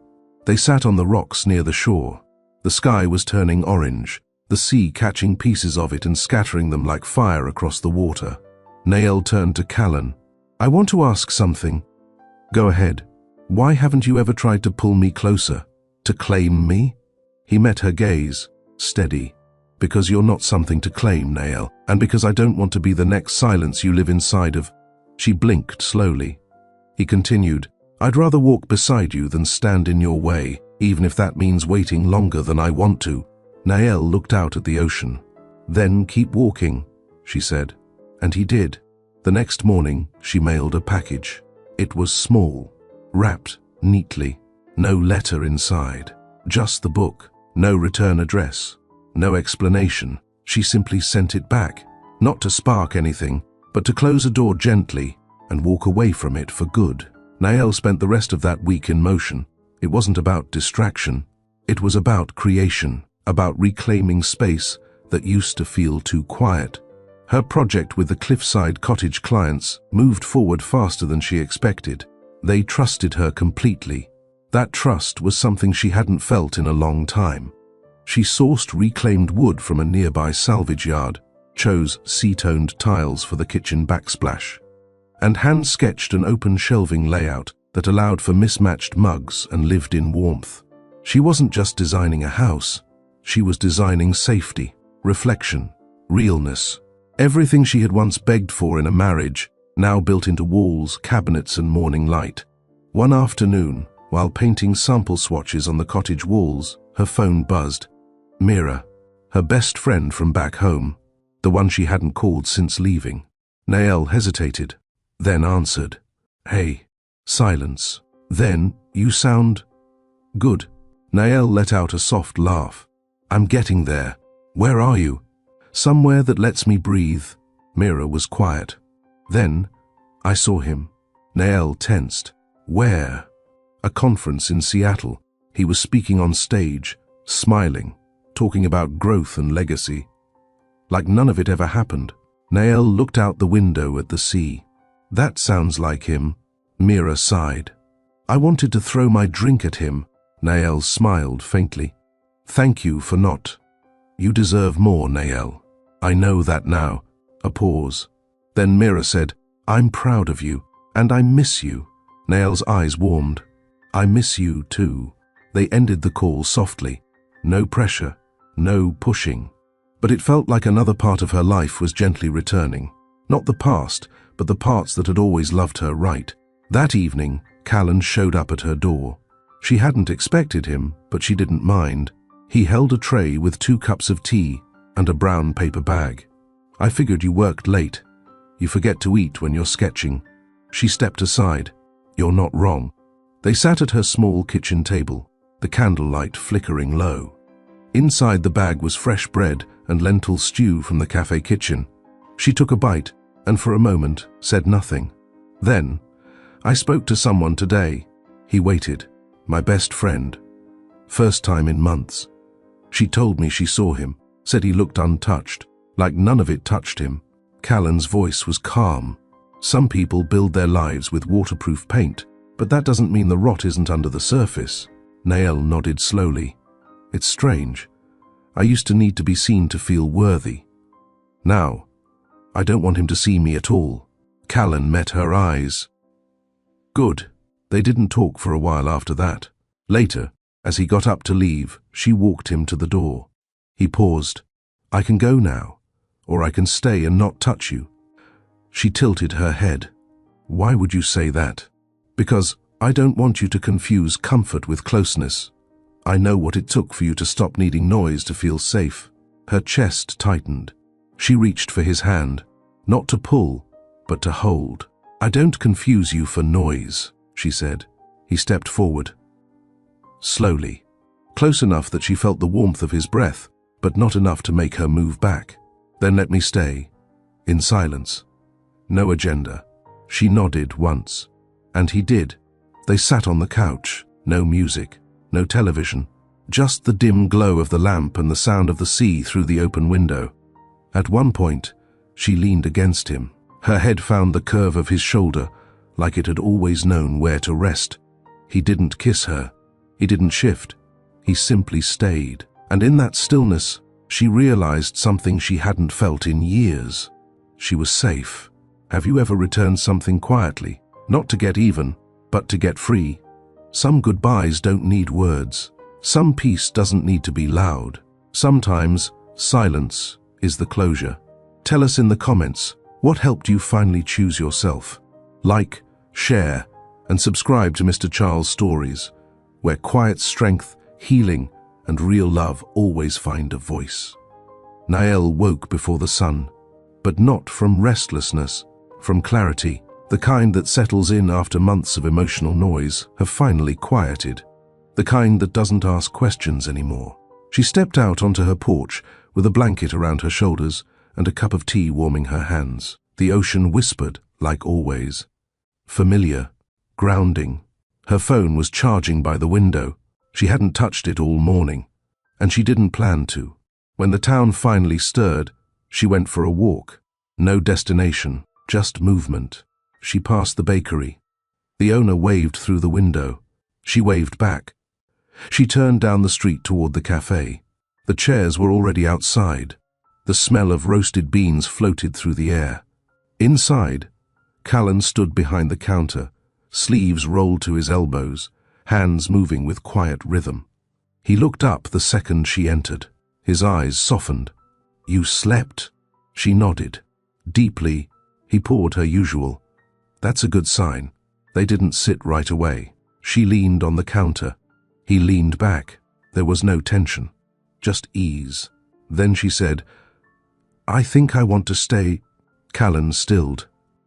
They sat on the rocks near the shore. The sky was turning orange, the sea catching pieces of it and scattering them like fire across the water. Nael turned to Callan. I want to ask something. Go ahead. Why haven't you ever tried to pull me closer? To claim me? He met her gaze, steady. Because you're not something to claim, Nael, and because I don't want to be the next silence you live inside of. She blinked slowly. He continued, I'd rather walk beside you than stand in your way, even if that means waiting longer than I want to. Nael looked out at the ocean. Then keep walking, she said. And he did. The next morning, she mailed a package. It was small, wrapped neatly, no letter inside, just the book, no return address, no explanation. She simply sent it back, not to spark anything, but to close a door gently and walk away from it for good. Nael spent the rest of that week in motion. It wasn't about distraction. It was about creation, about reclaiming space that used to feel too quiet. Her project with the cliffside cottage clients moved forward faster than she expected. They trusted her completely. That trust was something she hadn't felt in a long time. She sourced reclaimed wood from a nearby salvage yard, chose sea-toned tiles for the kitchen backsplash, and hand-sketched an open shelving layout that allowed for mismatched mugs and lived-in warmth. She wasn't just designing a house. She was designing safety, reflection, realness. Everything she had once begged for in a marriage, now built into walls, cabinets, and morning light. One afternoon, while painting sample swatches on the cottage walls, her phone buzzed. Mira, her best friend from back home, the one she hadn't called since leaving. Nael hesitated, then answered. Hey. Silence. Then, you sound good. Nael let out a soft laugh. I'm getting there. Where are you? Somewhere that lets me breathe. Mira was quiet. Then, I saw him. Nael tensed. Where? A conference in Seattle. He was speaking on stage, smiling, talking about growth and legacy. Like none of it ever happened. Nael looked out the window at the sea. That sounds like him. Mira sighed. I wanted to throw my drink at him. Nael smiled faintly. Thank you for not. You deserve more, Nael. I know that now. A pause. Then Mira said, I'm proud of you, and I miss you. Nael's eyes warmed. I miss you too. They ended the call softly. No pressure, no pushing. But it felt like another part of her life was gently returning. Not the past, but the parts that had always loved her right. That evening, Callan showed up at her door. She hadn't expected him, but she didn't mind. He held a tray with 2 cups of tea and a brown paper bag. I figured you worked late. You forget to eat when you're sketching. She stepped aside. "You're not wrong." They sat at her small kitchen table, the candlelight flickering low. Inside the bag was fresh bread and lentil stew from the cafe kitchen. She took a bite and for a moment said nothing. Then, "I spoke to someone today." He waited. "My best friend. First time in months. She told me she saw him, said he looked untouched, like none of it touched him." Callan's voice was calm. "Some people build their lives with waterproof paint, but that doesn't mean the rot isn't under the surface." Nael nodded slowly. "It's strange. I used to need to be seen to feel worthy. Now, I don't want him to see me at all." Callan met her eyes. "Good." They didn't talk for a while after that. Later, as he got up to leave, she walked him to the door. He paused. "I can go now, or I can stay and not touch you." She tilted her head. "Why would you say that?" "Because I don't want you to confuse comfort with closeness. I know what it took for you to stop needing noise to feel safe." Her chest tightened. She reached for his hand, not to pull, but to hold. "I don't confuse you for noise," she said. He stepped forward. Slowly, close enough that she felt the warmth of his breath, but not enough to make her move back. "Then let me stay." In silence. No agenda. She nodded once. And he did. They sat on the couch. No music. No television. Just the dim glow of the lamp and the sound of the sea through the open window. At one point, she leaned against him. Her head found the curve of his shoulder, like it had always known where to rest. He didn't kiss her. He didn't shift. He simply stayed. And in that stillness, she realized something she hadn't felt in years. She was safe. Have you ever returned something quietly? Not to get even, but to get free. Some goodbyes don't need words. Some peace doesn't need to be loud. Sometimes, silence is the closure. Tell us in the comments, what helped you finally choose yourself? Like, share, and subscribe to Mr. Charles Stories, where quiet strength, healing, and real love always find a voice. Nael woke before the sun, but not from restlessness, from clarity. The kind that settles in after months of emotional noise have finally quieted. The kind that doesn't ask questions anymore. She stepped out onto her porch with a blanket around her shoulders and a cup of tea warming her hands. The ocean whispered, like always. Familiar, grounding. Her phone was charging by the window. She hadn't touched it all morning, and she didn't plan to. When the town finally stirred, she went for a walk. No destination, just movement. She passed the bakery. The owner waved through the window. She waved back. She turned down the street toward the cafe. The chairs were already outside. The smell of roasted beans floated through the air. Inside, Callan stood behind the counter, sleeves rolled to his elbows, hands moving with quiet rhythm. He looked up the second she entered. His eyes softened. "You slept?" She nodded. Deeply, he poured her usual. "That's a good sign." They didn't sit right away. She leaned on the counter. He leaned back. There was no tension, just ease. Then she said, "I think I want to stay." Callan stilled.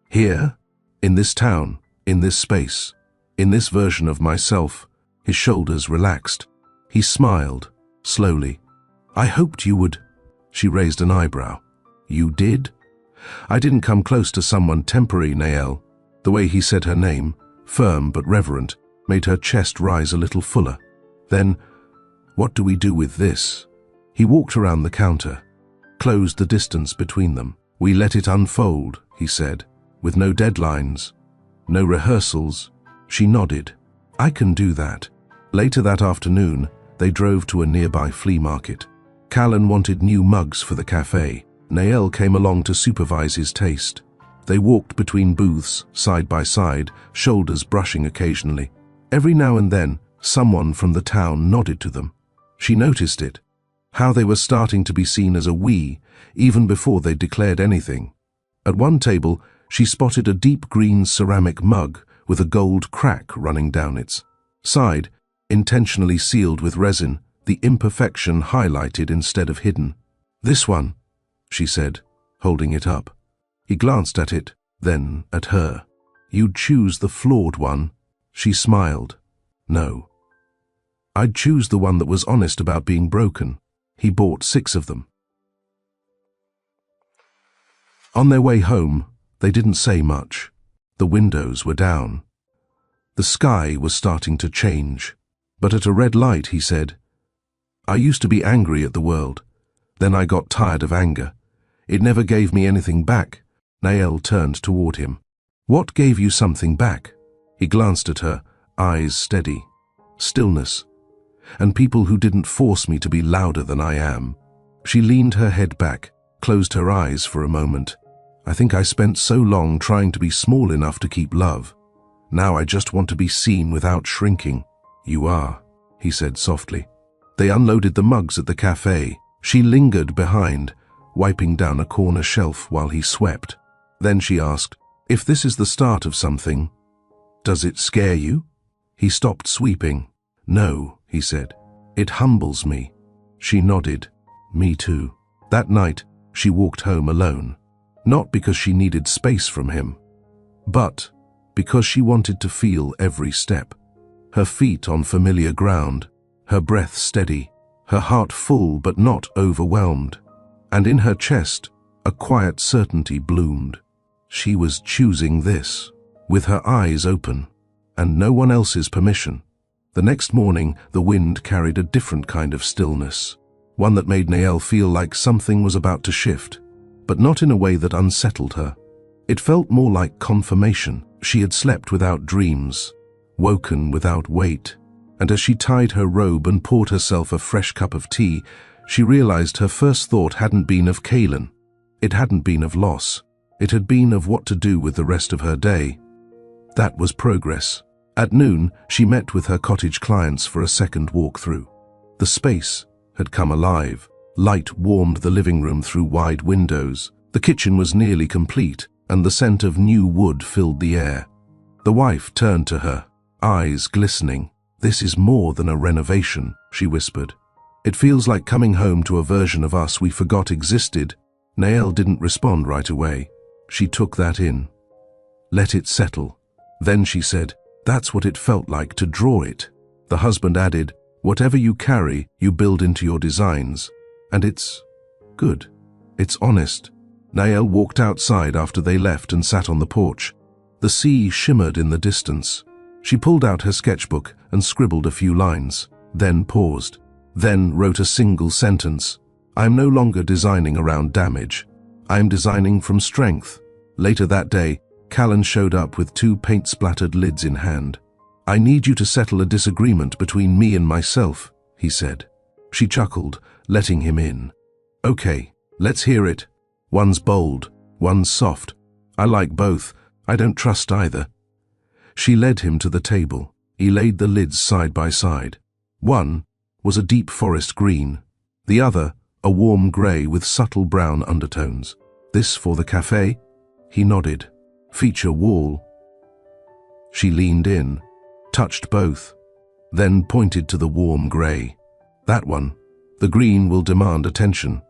"Here? In this town? In this space? In this version of myself?" His shoulders relaxed. He smiled, slowly. "I hoped you would." She raised an eyebrow. "You did?" "I didn't come close to someone temporary, Nael." The way he said her name, firm but reverent, made her chest rise a little fuller. "Then, what do we do with this?" He walked around the counter, closed the distance between them. "We let it unfold," he said, "with no deadlines, no rehearsals." She nodded. "I can do that." Later that afternoon, they drove to a nearby flea market. Callan wanted new mugs for the cafe. Nael came along to supervise his taste. They walked between booths, side by side, shoulders brushing occasionally. Every now and then, someone from the town nodded to them. She noticed it, how they were starting to be seen as a we, even before they declared anything. At one table, she spotted a deep green ceramic mug with a gold crack running down its side, intentionally sealed with resin, the imperfection highlighted instead of hidden. "This one," she said, holding it up. He glanced at it, then at her. You'd choose the flawed one. She smiled. No. I'd choose the one that was honest about being broken. He bought 6 of them. On their way home, they didn't say much. The windows were down. The sky was starting to change. But at a red light, he said, I used to be angry at the world. Then I got tired of anger. It never gave me anything back. Nael turned toward him. What gave you something back? He glanced at her, eyes steady. Stillness. And people who didn't force me to be louder than I am. She leaned her head back, closed her eyes for a moment. I think I spent so long trying to be small enough to keep love. Now I just want to be seen without shrinking. You are, he said softly. They unloaded the mugs at the cafe. She lingered behind, wiping down a corner shelf while he swept. Then she asked, if this is the start of something, does it scare you? He stopped sweeping. No, he said. It humbles me. She nodded. Me too. That night, she walked home alone. Not because she needed space from him, but because she wanted to feel every step. Her feet on familiar ground, her breath steady, her heart full but not overwhelmed. And in her chest, a quiet certainty bloomed. She was choosing this, with her eyes open, and no one else's permission. The next morning, the wind carried a different kind of stillness, one that made Nael feel like something was about to shift, but not in a way that unsettled her. It felt more like confirmation. She had slept without dreams, woken without weight, and as she tied her robe and poured herself a fresh cup of tea, she realized her first thought hadn't been of Kaelin. It hadn't been of loss. It had been of what to do with the rest of her day. That was progress. At noon, she met with her cottage clients for a second walkthrough. The space had come alive. Light warmed the living room through wide windows. The kitchen was nearly complete, and the scent of new wood filled the air. The wife turned to her, eyes glistening. This is more than a renovation, she whispered. It feels like coming home to a version of us we forgot existed. Nael didn't respond right away. She took that in. Let it settle. Then she said, that's what it felt like to draw it. The husband added, whatever you carry, you build into your designs. And it's good. It's honest. Nael walked outside after they left and sat on the porch. The sea shimmered in the distance. She pulled out her sketchbook and scribbled a few lines, then paused, then wrote a single sentence. I am no longer designing around damage. I am designing from strength. Later that day, Callan showed up with 2 paint-splattered lids in hand. I need you to settle a disagreement between me and myself, he said. She chuckled, letting him in. Okay, let's hear it. One's bold, one's soft. I like both. I don't trust either. She led him to the table. He laid the lids side by side. One was a deep forest green. The other, a warm grey with subtle brown undertones. This for the cafe? He nodded. Feature wall. She leaned in, touched both, then pointed to the warm grey. That one. The green will demand attention.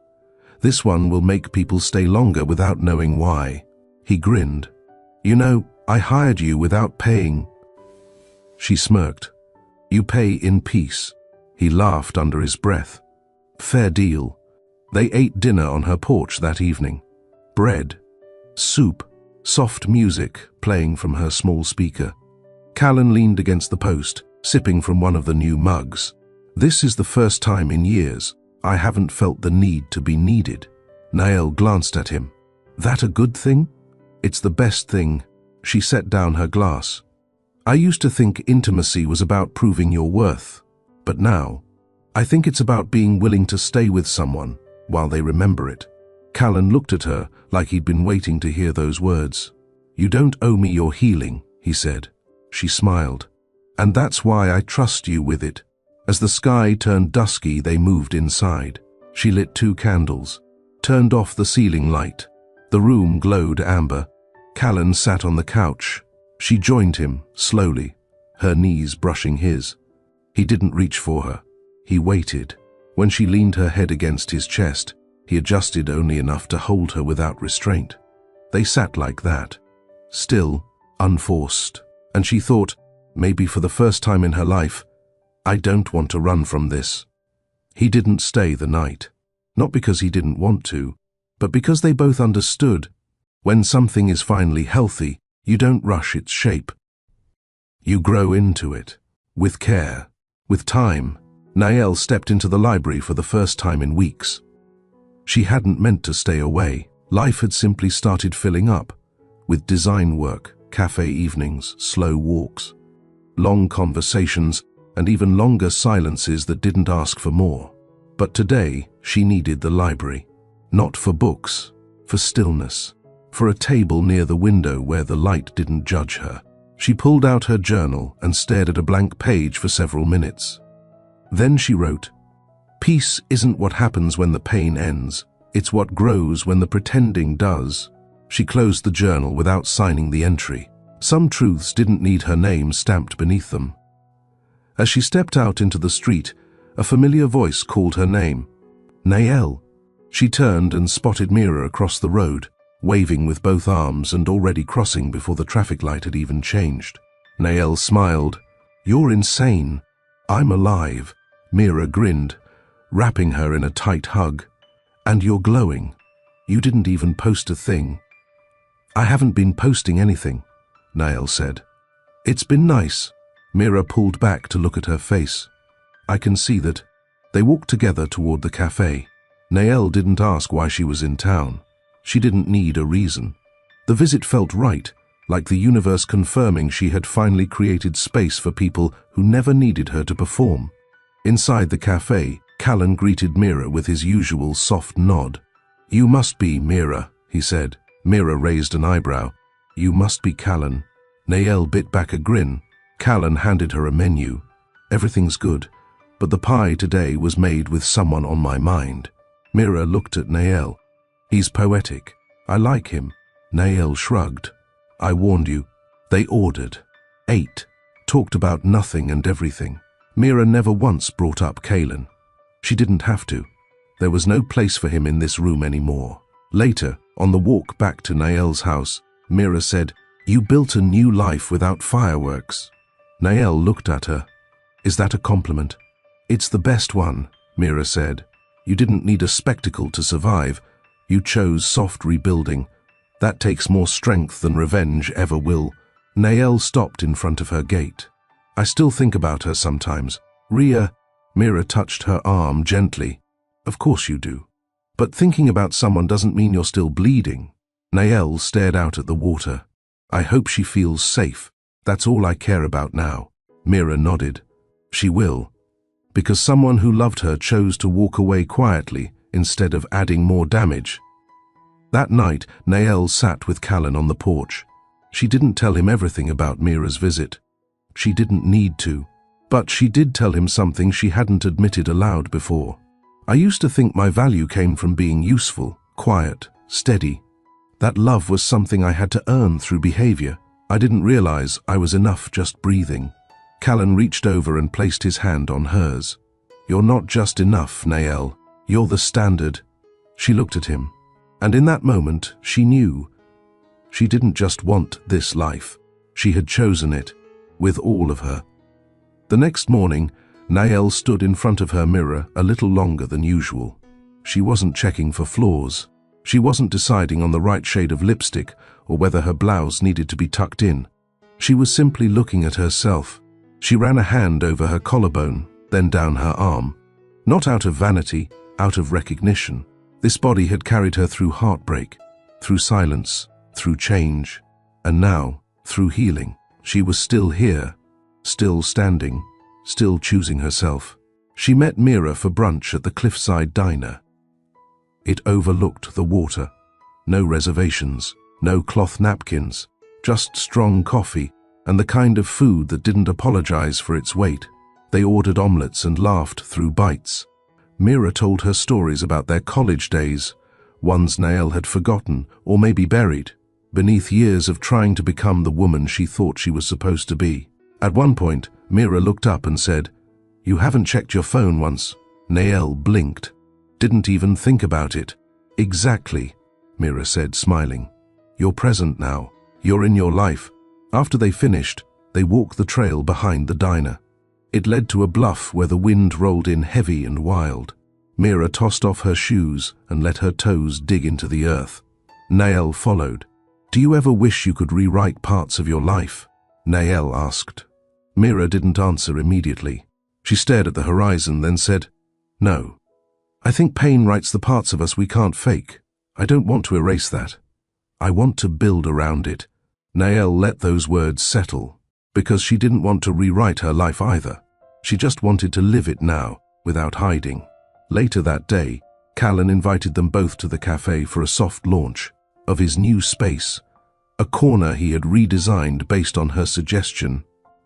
This one will make people stay longer without knowing why. He grinned. You know, I hired you without paying. She smirked. You pay in peace. He laughed under his breath. Fair deal. They ate dinner on her porch that evening. Bread, soup, soft music playing from her small speaker. Callan leaned against the post, sipping from one of the new mugs. This is the first time in years I haven't felt the need to be needed. Nael glanced at him. That a good thing? It's the best thing. She set down her glass. I used to think intimacy was about proving your worth, but now, I think it's about being willing to stay with someone while they remember it. Callan looked at her like he'd been waiting to hear those words. You don't owe me your healing, he said. She smiled. And that's why I trust you with it. As the sky turned dusky, they moved inside. She lit 2 candles, turned off the ceiling light. The room glowed amber. Callan sat on the couch. She joined him, slowly, her knees brushing his. He didn't reach for her. He waited. When she leaned her head against his chest, he adjusted only enough to hold her without restraint. They sat like that, still, unforced, and she thought, maybe for the first time in her life, I don't want to run from this. He didn't stay the night, not because he didn't want to, but because they both understood, when something is finally healthy, you don't rush its shape. You grow into it, with care, with time. Nael stepped into the library for the first time in weeks. She hadn't meant to stay away. Life had simply started filling up, with design work, cafe evenings, slow walks, long conversations, and even longer silences that didn't ask for more. But today, she needed the library. Not for books, for stillness, for a table near the window where the light didn't judge her. She pulled out her journal and stared at a blank page for several minutes. Then she wrote, "Peace isn't what happens when the pain ends. It's what grows when the pretending does." She closed the journal without signing the entry. Some truths didn't need her name stamped beneath them. As she stepped out into the street, a familiar voice called her name. Nael. She turned and spotted Mira across the road, waving with both arms and already crossing before the traffic light had even changed. Nael smiled. "You're insane. I'm alive." Mira grinned, wrapping her in a tight hug. "And you're glowing. You didn't even post a thing." "I haven't been posting anything," Nael said. "It's been nice." Mira pulled back to look at her face. "I can see that." They walked together toward the cafe. Nael didn't ask why she was in town. She didn't need a reason. The visit felt right, like the universe confirming she had finally created space for people who never needed her to perform. Inside the cafe, Callan greeted Mira with his usual soft nod. "You must be Mira," he said. Mira raised an eyebrow. "You must be Callan." Nael bit back a grin. Callan handed her a menu. "Everything's good, but the pie today was made with someone on my mind." Mira looked at Nael. "He's poetic. I like him." Nael shrugged. "I warned you." They ordered, ate, talked about nothing and everything. Mira never once brought up Callan. She didn't have to. There was no place for him in this room anymore. Later, on the walk back to Nael's house, Mira said, "You built a new life without fireworks." Nael looked at her. "Is that a compliment?" "It's the best one," Mira said. "You didn't need a spectacle to survive. You chose soft rebuilding. That takes more strength than revenge ever will." Nael stopped in front of her gate. "I still think about her sometimes. Ria." Mira touched her arm gently. "Of course you do. But thinking about someone doesn't mean you're still bleeding." Nael stared out at the water. "I hope she feels safe. That's all I care about now." Mira nodded. "She will. Because someone who loved her chose to walk away quietly instead of adding more damage." That night, Nael sat with Callan on the porch. She didn't tell him everything about Mira's visit. She didn't need to. But she did tell him something she hadn't admitted aloud before. "I used to think my value came from being useful, quiet, steady. That love was something I had to earn through behavior. I didn't realize I was enough just breathing." Callan reached over and placed his hand on hers. "You're not just enough, Nael. You're the standard." She looked at him, and in that moment, she knew. She didn't just want this life. She had chosen it, with all of her. The next morning, Nael stood in front of her mirror a little longer than usual. She wasn't checking for flaws. She wasn't deciding on the right shade of lipstick or whether her blouse needed to be tucked in. She was simply looking at herself. She ran a hand over her collarbone, then down her arm. Not out of vanity, out of recognition. This body had carried her through heartbreak, through silence, through change, and now, through healing. She was still here, still standing, still choosing herself. She met Mira for brunch at the Cliffside Diner. It overlooked the water. No reservations, no cloth napkins, just strong coffee and the kind of food that didn't apologize for its weight. They ordered omelets and laughed through bites. Mira told her stories about their college days, ones Nael had forgotten or maybe buried, beneath years of trying to become the woman she thought she was supposed to be. At one point, Mira looked up and said, "You haven't checked your phone once." Nael blinked. "Didn't even think about it." "Exactly," Mira said, smiling. "You're present now. You're in your life. After they finished, they walked the trail behind the diner. It led to a bluff where the wind rolled in heavy and wild. Mira tossed off her shoes and let her toes dig into the earth. Nael followed. "Do you ever wish you could rewrite parts of your life?" Nael asked. Mira didn't answer immediately. She stared at the horizon, then said, "No. I think pain writes the parts of us we can't fake. I don't want to erase that. I want to build around it." Nael let those words settle, because she didn't want to rewrite her life either. She just wanted to live it now, without hiding. Later that day, Callan invited them both to the cafe for a soft launch of his new space, a corner he had redesigned based on her suggestion.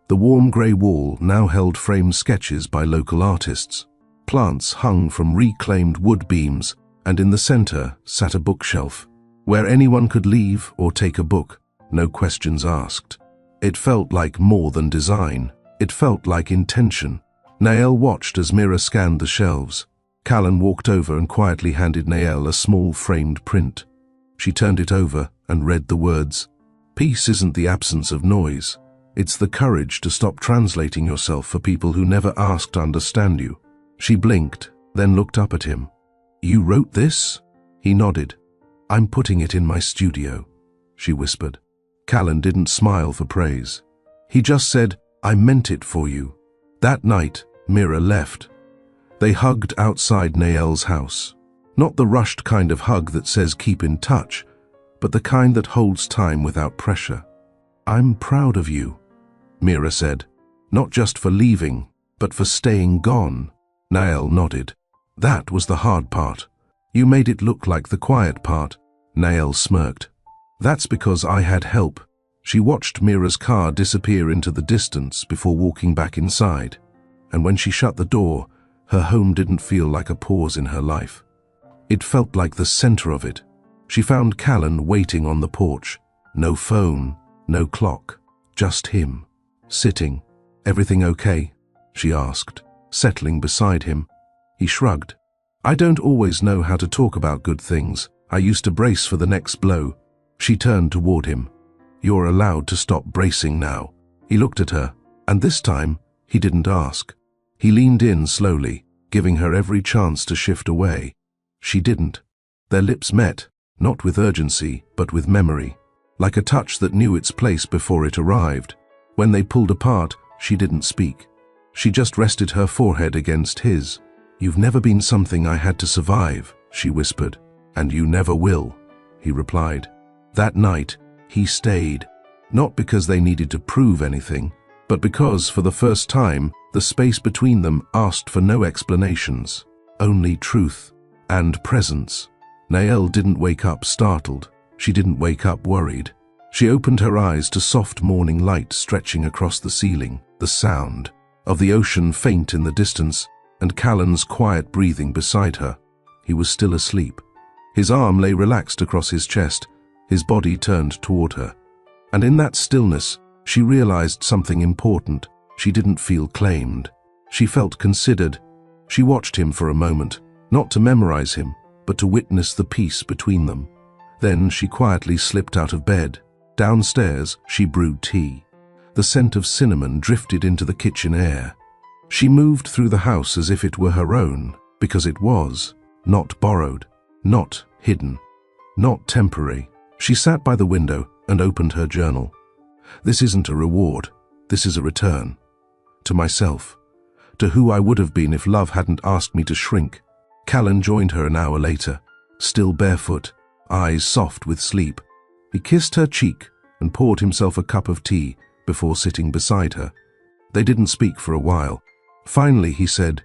The warm grey wall now held framed sketches by local artists. Plants hung from reclaimed wood beams, and in the center sat a bookshelf, where anyone could leave or take a book, no questions asked. It felt like more than design. It felt like intention. Nael watched as Mira scanned the shelves. Callan walked over and quietly handed Nael a small framed print. She turned it over and read the words, "Peace isn't the absence of noise. It's the courage to stop translating yourself for people who never asked to understand you." She blinked, then looked up at him. "You wrote this?" He nodded. "I'm putting it in my studio," she whispered. Callan didn't smile for praise. He just said, "I meant it for you." That night, Mira left. They hugged outside Nael's house. Not the rushed kind of hug that says keep in touch, but the kind that holds time without pressure. "I'm proud of you," Mira said. "Not just for leaving, but for staying gone." Nael nodded. "That was the hard part. You made it look like the quiet part." Nael smirked. "That's because I had help." She watched Mira's car disappear into the distance before walking back inside. And when she shut the door, her home didn't feel like a pause in her life. It felt like the center of it. She found Callan waiting on the porch. No phone, no clock, just him, sitting. "Everything okay?" she asked, settling beside him. He shrugged. "I don't always know how to talk about good things. I used to brace for the next blow." She turned toward him. "You're allowed to stop bracing now." He looked at her, and this time, he didn't ask. He leaned in slowly, giving her every chance to shift away. She didn't. Their lips met, not with urgency, but with memory, like a touch that knew its place before it arrived. When they pulled apart, she didn't speak. She just rested her forehead against his. "You've never been something I had to survive," she whispered. "And you never will," he replied. That night, he stayed, not because they needed to prove anything, but because, for the first time, the space between them asked for no explanations, only truth and presence. Nael didn't wake up startled. She didn't wake up worried. She opened her eyes to soft morning light stretching across the ceiling, the sound of the ocean faint in the distance, and Callan's quiet breathing beside her. He was still asleep. His arm lay relaxed across his chest, his body turned toward her. And in that stillness, she realized something important. She didn't feel claimed. She felt considered. She watched him for a moment, not to memorize him, but to witness the peace between them. Then she quietly slipped out of bed. Downstairs, she brewed tea. The scent of cinnamon drifted into the kitchen air. She moved through the house as if it were her own, because it was, not borrowed, not hidden, not temporary. She sat by the window and opened her journal. "This isn't a reward. This is a return. To myself. To who I would have been if love hadn't asked me to shrink." Callan joined her an hour later, still barefoot, eyes soft with sleep. He kissed her cheek and poured himself a cup of tea before sitting beside her. They didn't speak for a while. Finally, he said,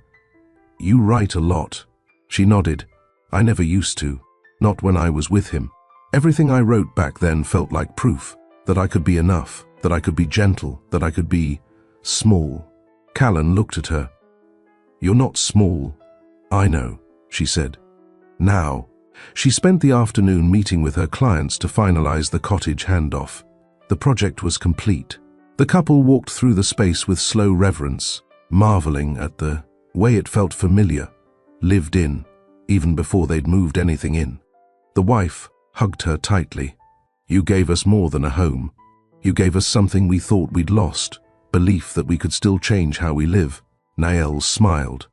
"You write a lot." She nodded. "I never used to. Not when I was with him. Everything I wrote back then felt like proof that I could be enough, that I could be gentle, that I could be small." Callan looked at her. "You're not small." "I know," she said. Now, she spent the afternoon meeting with her clients to finalize the cottage handoff. The project was complete. The couple walked through the space with slow reverence, marveling at the way it felt familiar, lived in, even before they'd moved anything in. The wife hugged her tightly. "You gave us more than a home." You gave us something we thought we'd lost, belief that we could still change how we live. Nael smiled.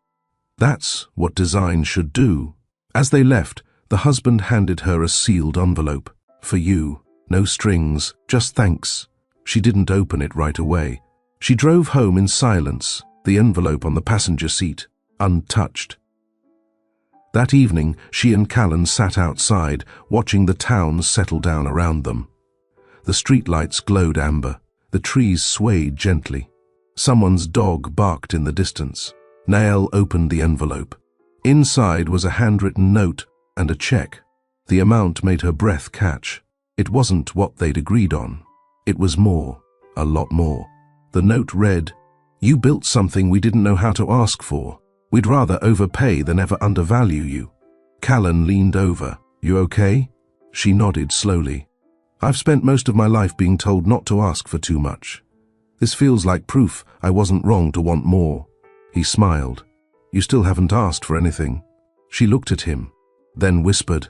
That's what design should do. As they left, the husband handed her a sealed envelope. For you, no strings, just thanks. She didn't open it right away. She drove home in silence, the envelope on the passenger seat, untouched. That evening, she and Callan sat outside, watching the town settle down around them. The streetlights glowed amber. The trees swayed gently. Someone's dog barked in the distance. Nael opened the envelope. Inside was a handwritten note and a check. The amount made her breath catch. It wasn't what they'd agreed on. It was more, a lot more. The note read, "You built something we didn't know how to ask for. We'd rather overpay than ever undervalue you." Callan leaned over. "You okay?" She nodded slowly. "I've spent most of my life being told not to ask for too much. This feels like proof I wasn't wrong to want more." He smiled. "You still haven't asked for anything." She looked at him, then whispered,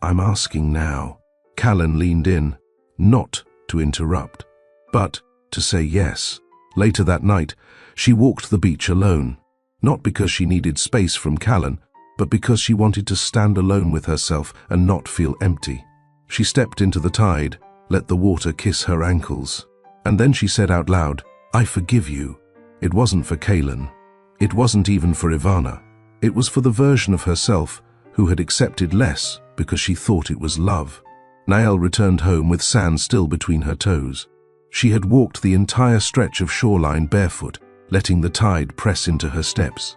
"I'm asking now." Callan leaned in, not to interrupt, but to say yes. Later that night, she walked the beach alone, not because she needed space from Callan, but because she wanted to stand alone with herself and not feel empty. She stepped into the tide, let the water kiss her ankles, and then she said out loud, "I forgive you." It wasn't for Callan. It wasn't even for Ivana. It was for the version of herself who had accepted less because she thought it was love. Nael returned home with sand still between her toes. She had walked the entire stretch of shoreline barefoot, letting the tide press into her steps,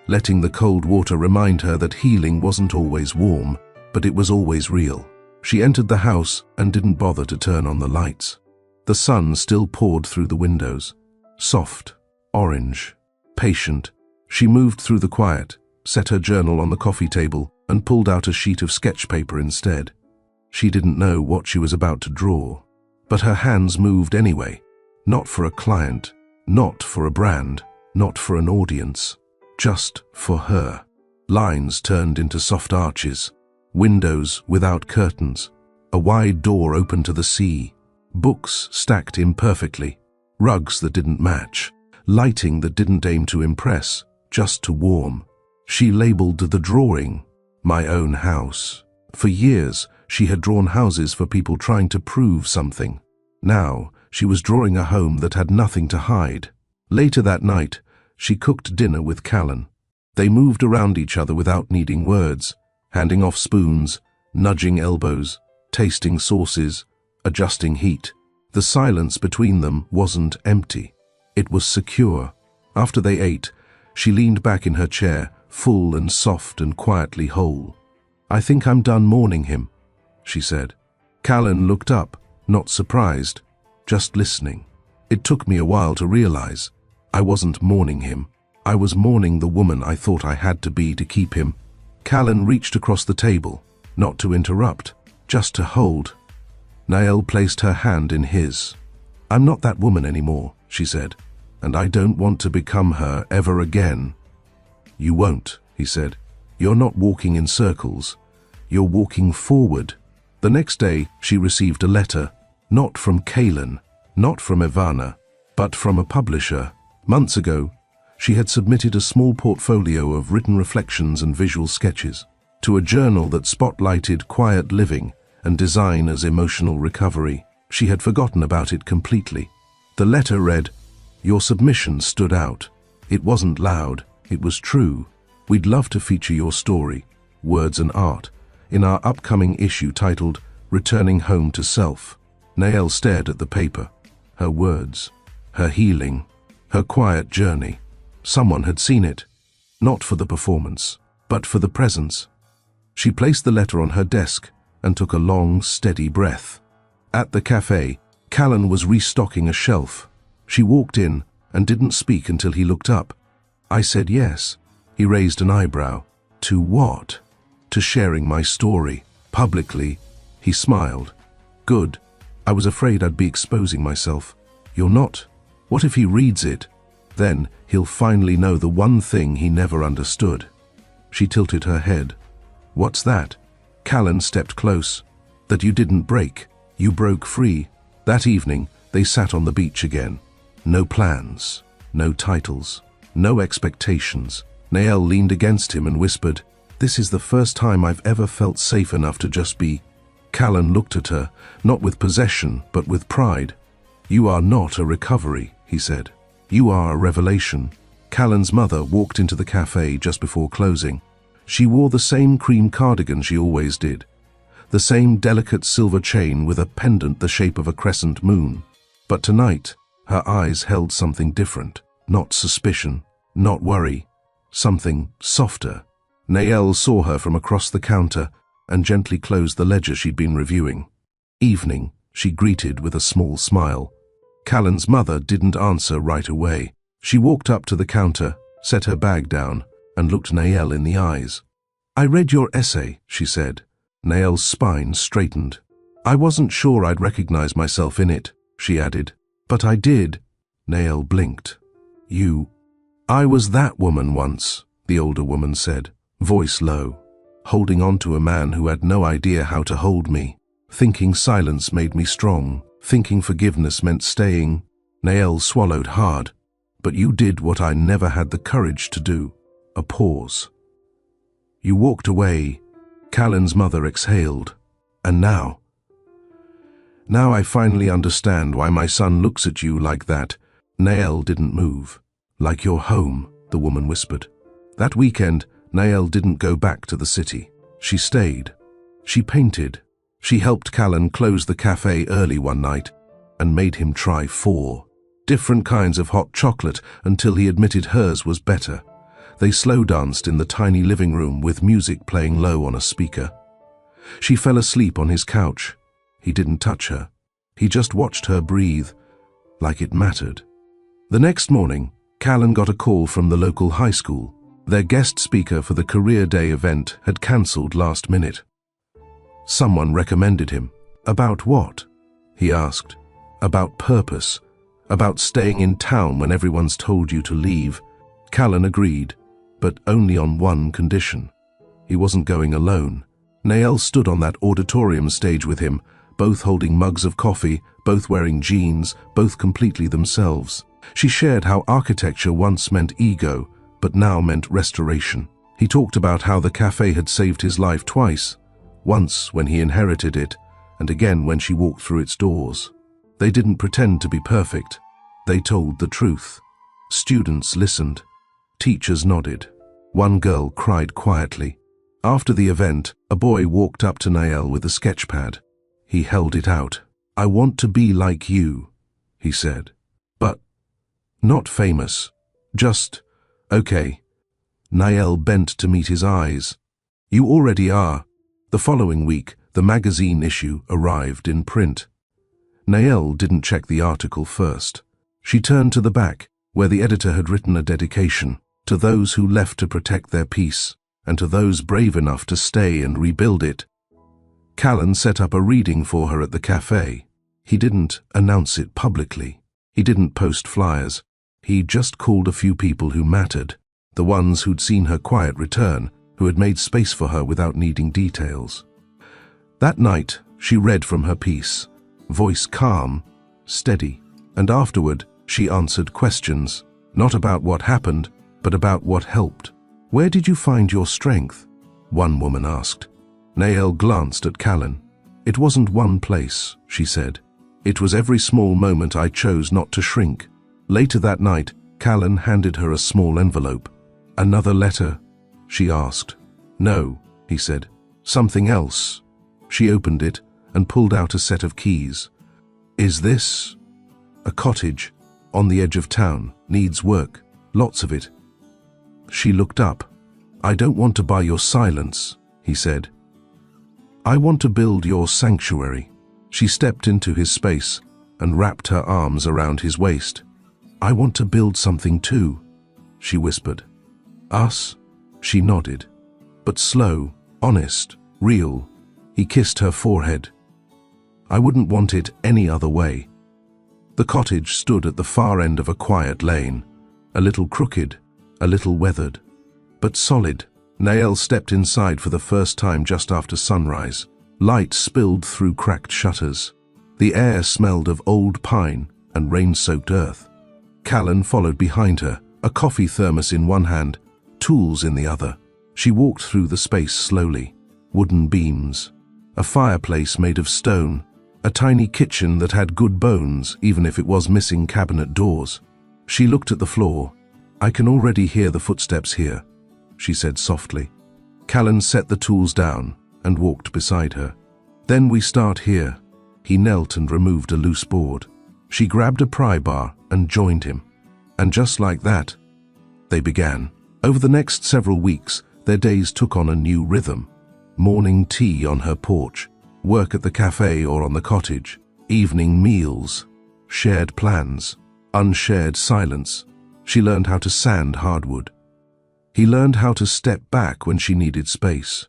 letting the cold water remind her that healing wasn't always warm, but it was always real. She entered the house and didn't bother to turn on the lights. The sun still poured through the windows. Soft, orange, patient, she moved through the quiet, set her journal on the coffee table, and pulled out a sheet of sketch paper instead. She didn't know what she was about to draw, but her hands moved anyway, not for a client, not for a brand, not for an audience, just for her. Lines turned into soft arches, windows without curtains, a wide door open to the sea, books stacked imperfectly, rugs that didn't match, lighting that didn't aim to impress, just to warm. She labeled the drawing, "My Own House." For years, she had drawn houses for people trying to prove something. Now, she was drawing a home that had nothing to hide. Later that night, she cooked dinner with Callan. They moved around each other without needing words, handing off spoons, nudging elbows, tasting sauces, adjusting heat. The silence between them wasn't empty. It was secure. After they ate, she leaned back in her chair, full and soft and quietly whole. "I think I'm done mourning him," she said. Callan looked up, not surprised, just listening. "It took me a while to realize. I wasn't mourning him. I was mourning the woman I thought I had to be to keep him." Callan reached across the table, not to interrupt, just to hold. Nael placed her hand in his. "I'm not that woman anymore," she said, "and I don't want to become her ever again." "You won't," he said. "You're not walking in circles. You're walking forward." The next day, she received a letter, not from Callan, not from Ivana, but from a publisher. Months ago, she had submitted a small portfolio of written reflections and visual sketches to a journal that spotlighted quiet living and design as emotional recovery. She had forgotten about it completely. The letter read, "Your submission stood out. It wasn't loud, it was true. We'd love to feature your story, words and art, in our upcoming issue titled Returning Home to Self." Nael stared at the paper. Her words, her healing, her quiet journey. Someone had seen it, not for the performance, but for the presence. She placed the letter on her desk and took a long, steady breath. At the cafe, Callan was restocking a shelf. She walked in and didn't speak until he looked up. "I said yes." He raised an eyebrow. "To what?" "To sharing my story, publicly." He smiled. "Good. I was afraid I'd be exposing myself." "You're not. What if he reads it? Then he'll finally know the one thing he never understood." She tilted her head. "What's that?" Callan stepped close. "That you didn't break. You broke free." That evening, They sat on the beach again. No plans, no titles, no expectations. Nael leaned against him and whispered, "This is the first time I've ever felt safe enough to just be." Callan looked at her, not with possession, but with pride. "You are not a recovery," he said. "You are a revelation." Callan's mother walked into the cafe just before closing. She wore the same cream cardigan she always did, the same delicate silver chain with a pendant the shape of a crescent moon. But tonight, her eyes held something different. Not suspicion, not worry, something softer. Nael saw her from across the counter and gently closed the ledger she'd been reviewing. "Evening," she greeted with a small smile. Callan's mother didn't answer right away. She walked up to the counter, set her bag down, and looked Nael in the eyes. "I read your essay," she said. Nael's spine straightened. "I wasn't sure I'd recognize myself in it," she added. "But I did." Nael blinked. I was that woman once," the older woman said, voice low, "holding on to a man who had no idea how to hold me, thinking silence made me strong, thinking forgiveness meant staying." Nael swallowed hard. "But you did what I never had the courage to do." A pause. "You walked away." Callan's mother exhaled. "And now? Now I finally understand why my son looks at you like that." Nael didn't move. "Like you're home," the woman whispered. That weekend, Nael didn't go back to the city. She stayed. She painted. She helped Callan close the cafe early one night and made him try 4 different kinds of hot chocolate until he admitted hers was better. They slow danced in the tiny living room with music playing low on a speaker. She fell asleep on his couch. He didn't touch her. He just watched her breathe, like it mattered. The next morning, Callan got a call from the local high school. Their guest speaker for the Career Day event had cancelled last minute. Someone recommended him. "About what?" he asked. "About purpose. About staying in town when everyone's told you to leave." Callan agreed, but only on one condition. He wasn't going alone. Nael stood on that auditorium stage with him, both holding mugs of coffee, both wearing jeans, both completely themselves. She shared how architecture once meant ego, but now meant restoration. He talked about how the cafe had saved his life twice, once when he inherited it, and again when she walked through its doors. They didn't pretend to be perfect. They told the truth. Students listened. Teachers nodded. One girl cried quietly. After the event, a boy walked up to Nael with a sketch pad. He held it out. "I want to be like you," he said. "But not famous. Just okay." Nael bent to meet his eyes. "You already are." The following week, the magazine issue arrived in print. Nael didn't check the article first. She turned to the back, where the editor had written a dedication to those who left to protect their peace, and to those brave enough to stay and rebuild it. Callan set up a reading for her at the cafe. He didn't announce it publicly. He didn't post flyers. He just called a few people who mattered, the ones who'd seen her quiet return, who had made space for her without needing details. That night, she read from her piece, voice calm, steady, and afterward, she answered questions, not about what happened, but about what helped. "Where did you find your strength?" one woman asked. Nael glanced at Callan. "It wasn't one place," she said. "It was every small moment I chose not to shrink." Later that night, Callan handed her a small envelope. "Another letter?" she asked. "No," he said. "Something else." She opened it and pulled out a set of keys. "Is this?" "A cottage, on the edge of town, needs work, lots of it." She looked up. "I don't want to buy your silence," he said. "I want to build your sanctuary." She stepped into his space and wrapped her arms around his waist. "I want to build something too," she whispered. "Us?" She nodded. But slow, honest, real. He kissed her forehead. "I wouldn't want it any other way." The cottage stood at the far end of a quiet lane, a little crooked, a little weathered, but solid. Nael stepped inside for the first time just after sunrise. Light spilled through cracked shutters. The air smelled of old pine and rain-soaked earth. Callan followed behind her, a coffee thermos in one hand, tools in the other. She walked through the space slowly. Wooden beams, a fireplace made of stone, a tiny kitchen that had good bones even if it was missing cabinet doors. She looked at the floor. "I can already hear the footsteps here," she said softly. Callan set the tools down and walked beside her. "Then we start here." He knelt and removed a loose board. She grabbed a pry bar and joined him. And just like that, they began. Over the next several weeks, their days took on a new rhythm. Morning tea on her porch, work at the cafe or on the cottage, evening meals, shared plans, unshared silence. She learned how to sand hardwood. He learned how to step back when she needed space.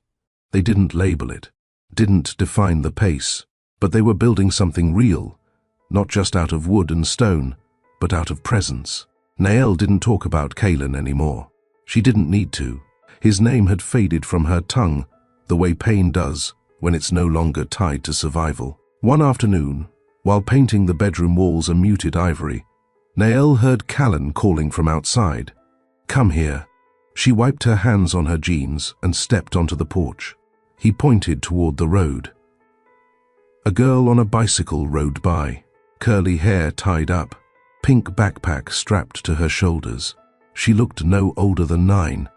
They didn't label it, didn't define the pace, but they were building something real, not just out of wood and stone, but out of presence. Nael didn't talk about Callan anymore. She didn't need to. His name had faded from her tongue, the way pain does when it's no longer tied to survival. One afternoon, while painting the bedroom walls a muted ivory, Nael heard Callan calling from outside. "Come here." She wiped her hands on her jeans and stepped onto the porch. He pointed toward the road. A girl on a bicycle rode by, curly hair tied up, pink backpack strapped to her shoulders. She looked no older than 9.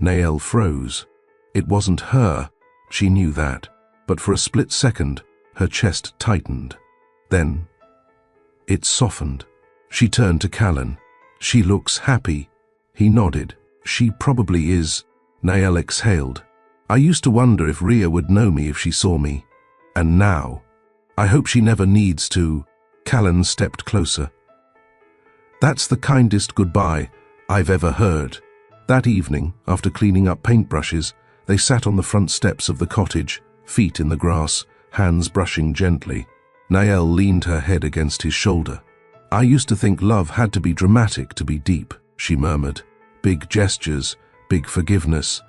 Nael froze. It wasn't her, she knew that, but for a split second, her chest tightened. Then, it softened. She turned to Callan. "She looks happy." He nodded. "She probably is." Nael exhaled. "I used to wonder if Rhea would know me if she saw me. And now, I hope she never needs to." Callan stepped closer. "That's the kindest goodbye I've ever heard." That evening, after cleaning up paintbrushes, they sat on the front steps of the cottage, feet in the grass, hands brushing gently. Nael leaned her head against his shoulder. "I used to think love had to be dramatic to be deep," she murmured. "Big gestures, big forgiveness,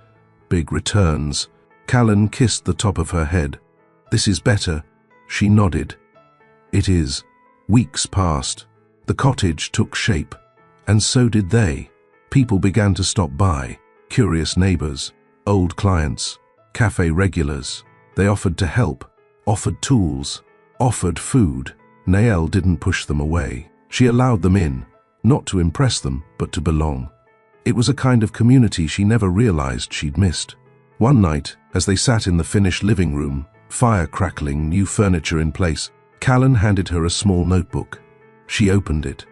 big returns." Callan kissed the top of her head. "This is better." She nodded. "It is." Weeks passed. The cottage took shape, and so did they. People began to stop by, curious neighbors, old clients, cafe regulars. They offered to help, offered tools, offered food. Nael didn't push them away. She allowed them in, not to impress them, but to belong. It was a kind of community she never realized she'd missed. One night, as they sat in the finished living room, fire crackling, new furniture in place, Callan handed her a small notebook. She opened it.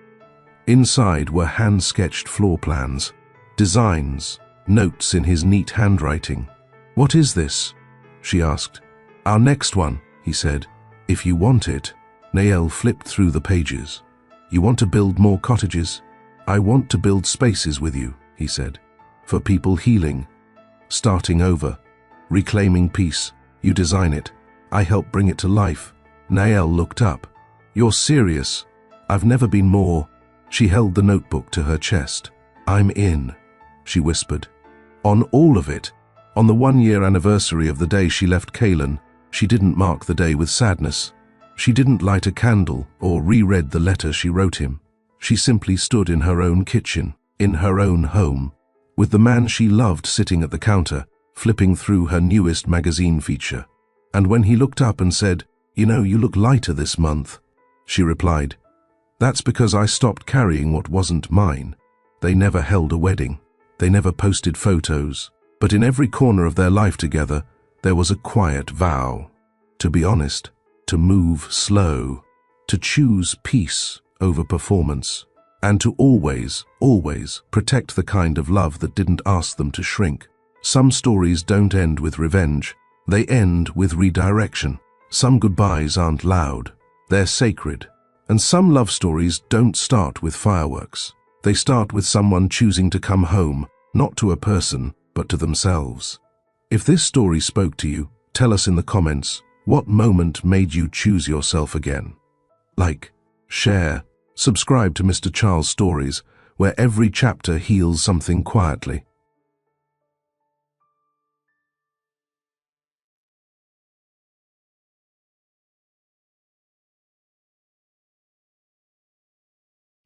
Inside were hand-sketched floor plans, designs, notes in his neat handwriting. "What is this?" she asked. "Our next one," he said. "If you want it." Nael flipped through the pages. "You want to build more cottages?" "I want to build spaces with you," he said. "For people healing, starting over, reclaiming peace. You design it. I help bring it to life." Nael looked up. "You're serious?" "I've never been more." She held the notebook to her chest. "I'm in," she whispered. "On all of it." On the 1-year anniversary of the day she left Callan, she didn't mark the day with sadness. She didn't light a candle or reread the letter she wrote him. She simply stood in her own kitchen, in her own home, with the man she loved sitting at the counter, flipping through her newest magazine feature. And when he looked up and said, "You know, you look lighter this month," she replied, "That's because I stopped carrying what wasn't mine." They never held a wedding. They never posted photos. But in every corner of their life together, there was a quiet vow. To be honest, to move slow, to choose peace over performance, and to always, always protect the kind of love that didn't ask them to shrink. Some stories don't end with revenge. They end with redirection. Some goodbyes aren't loud. They're sacred. And some love stories don't start with fireworks. They start with someone choosing to come home, not to a person, but to themselves. If this story spoke to you, tell us in the comments, what moment made you choose yourself again? Like, share, subscribe to Mr. Charles Stories, where every chapter heals something quietly.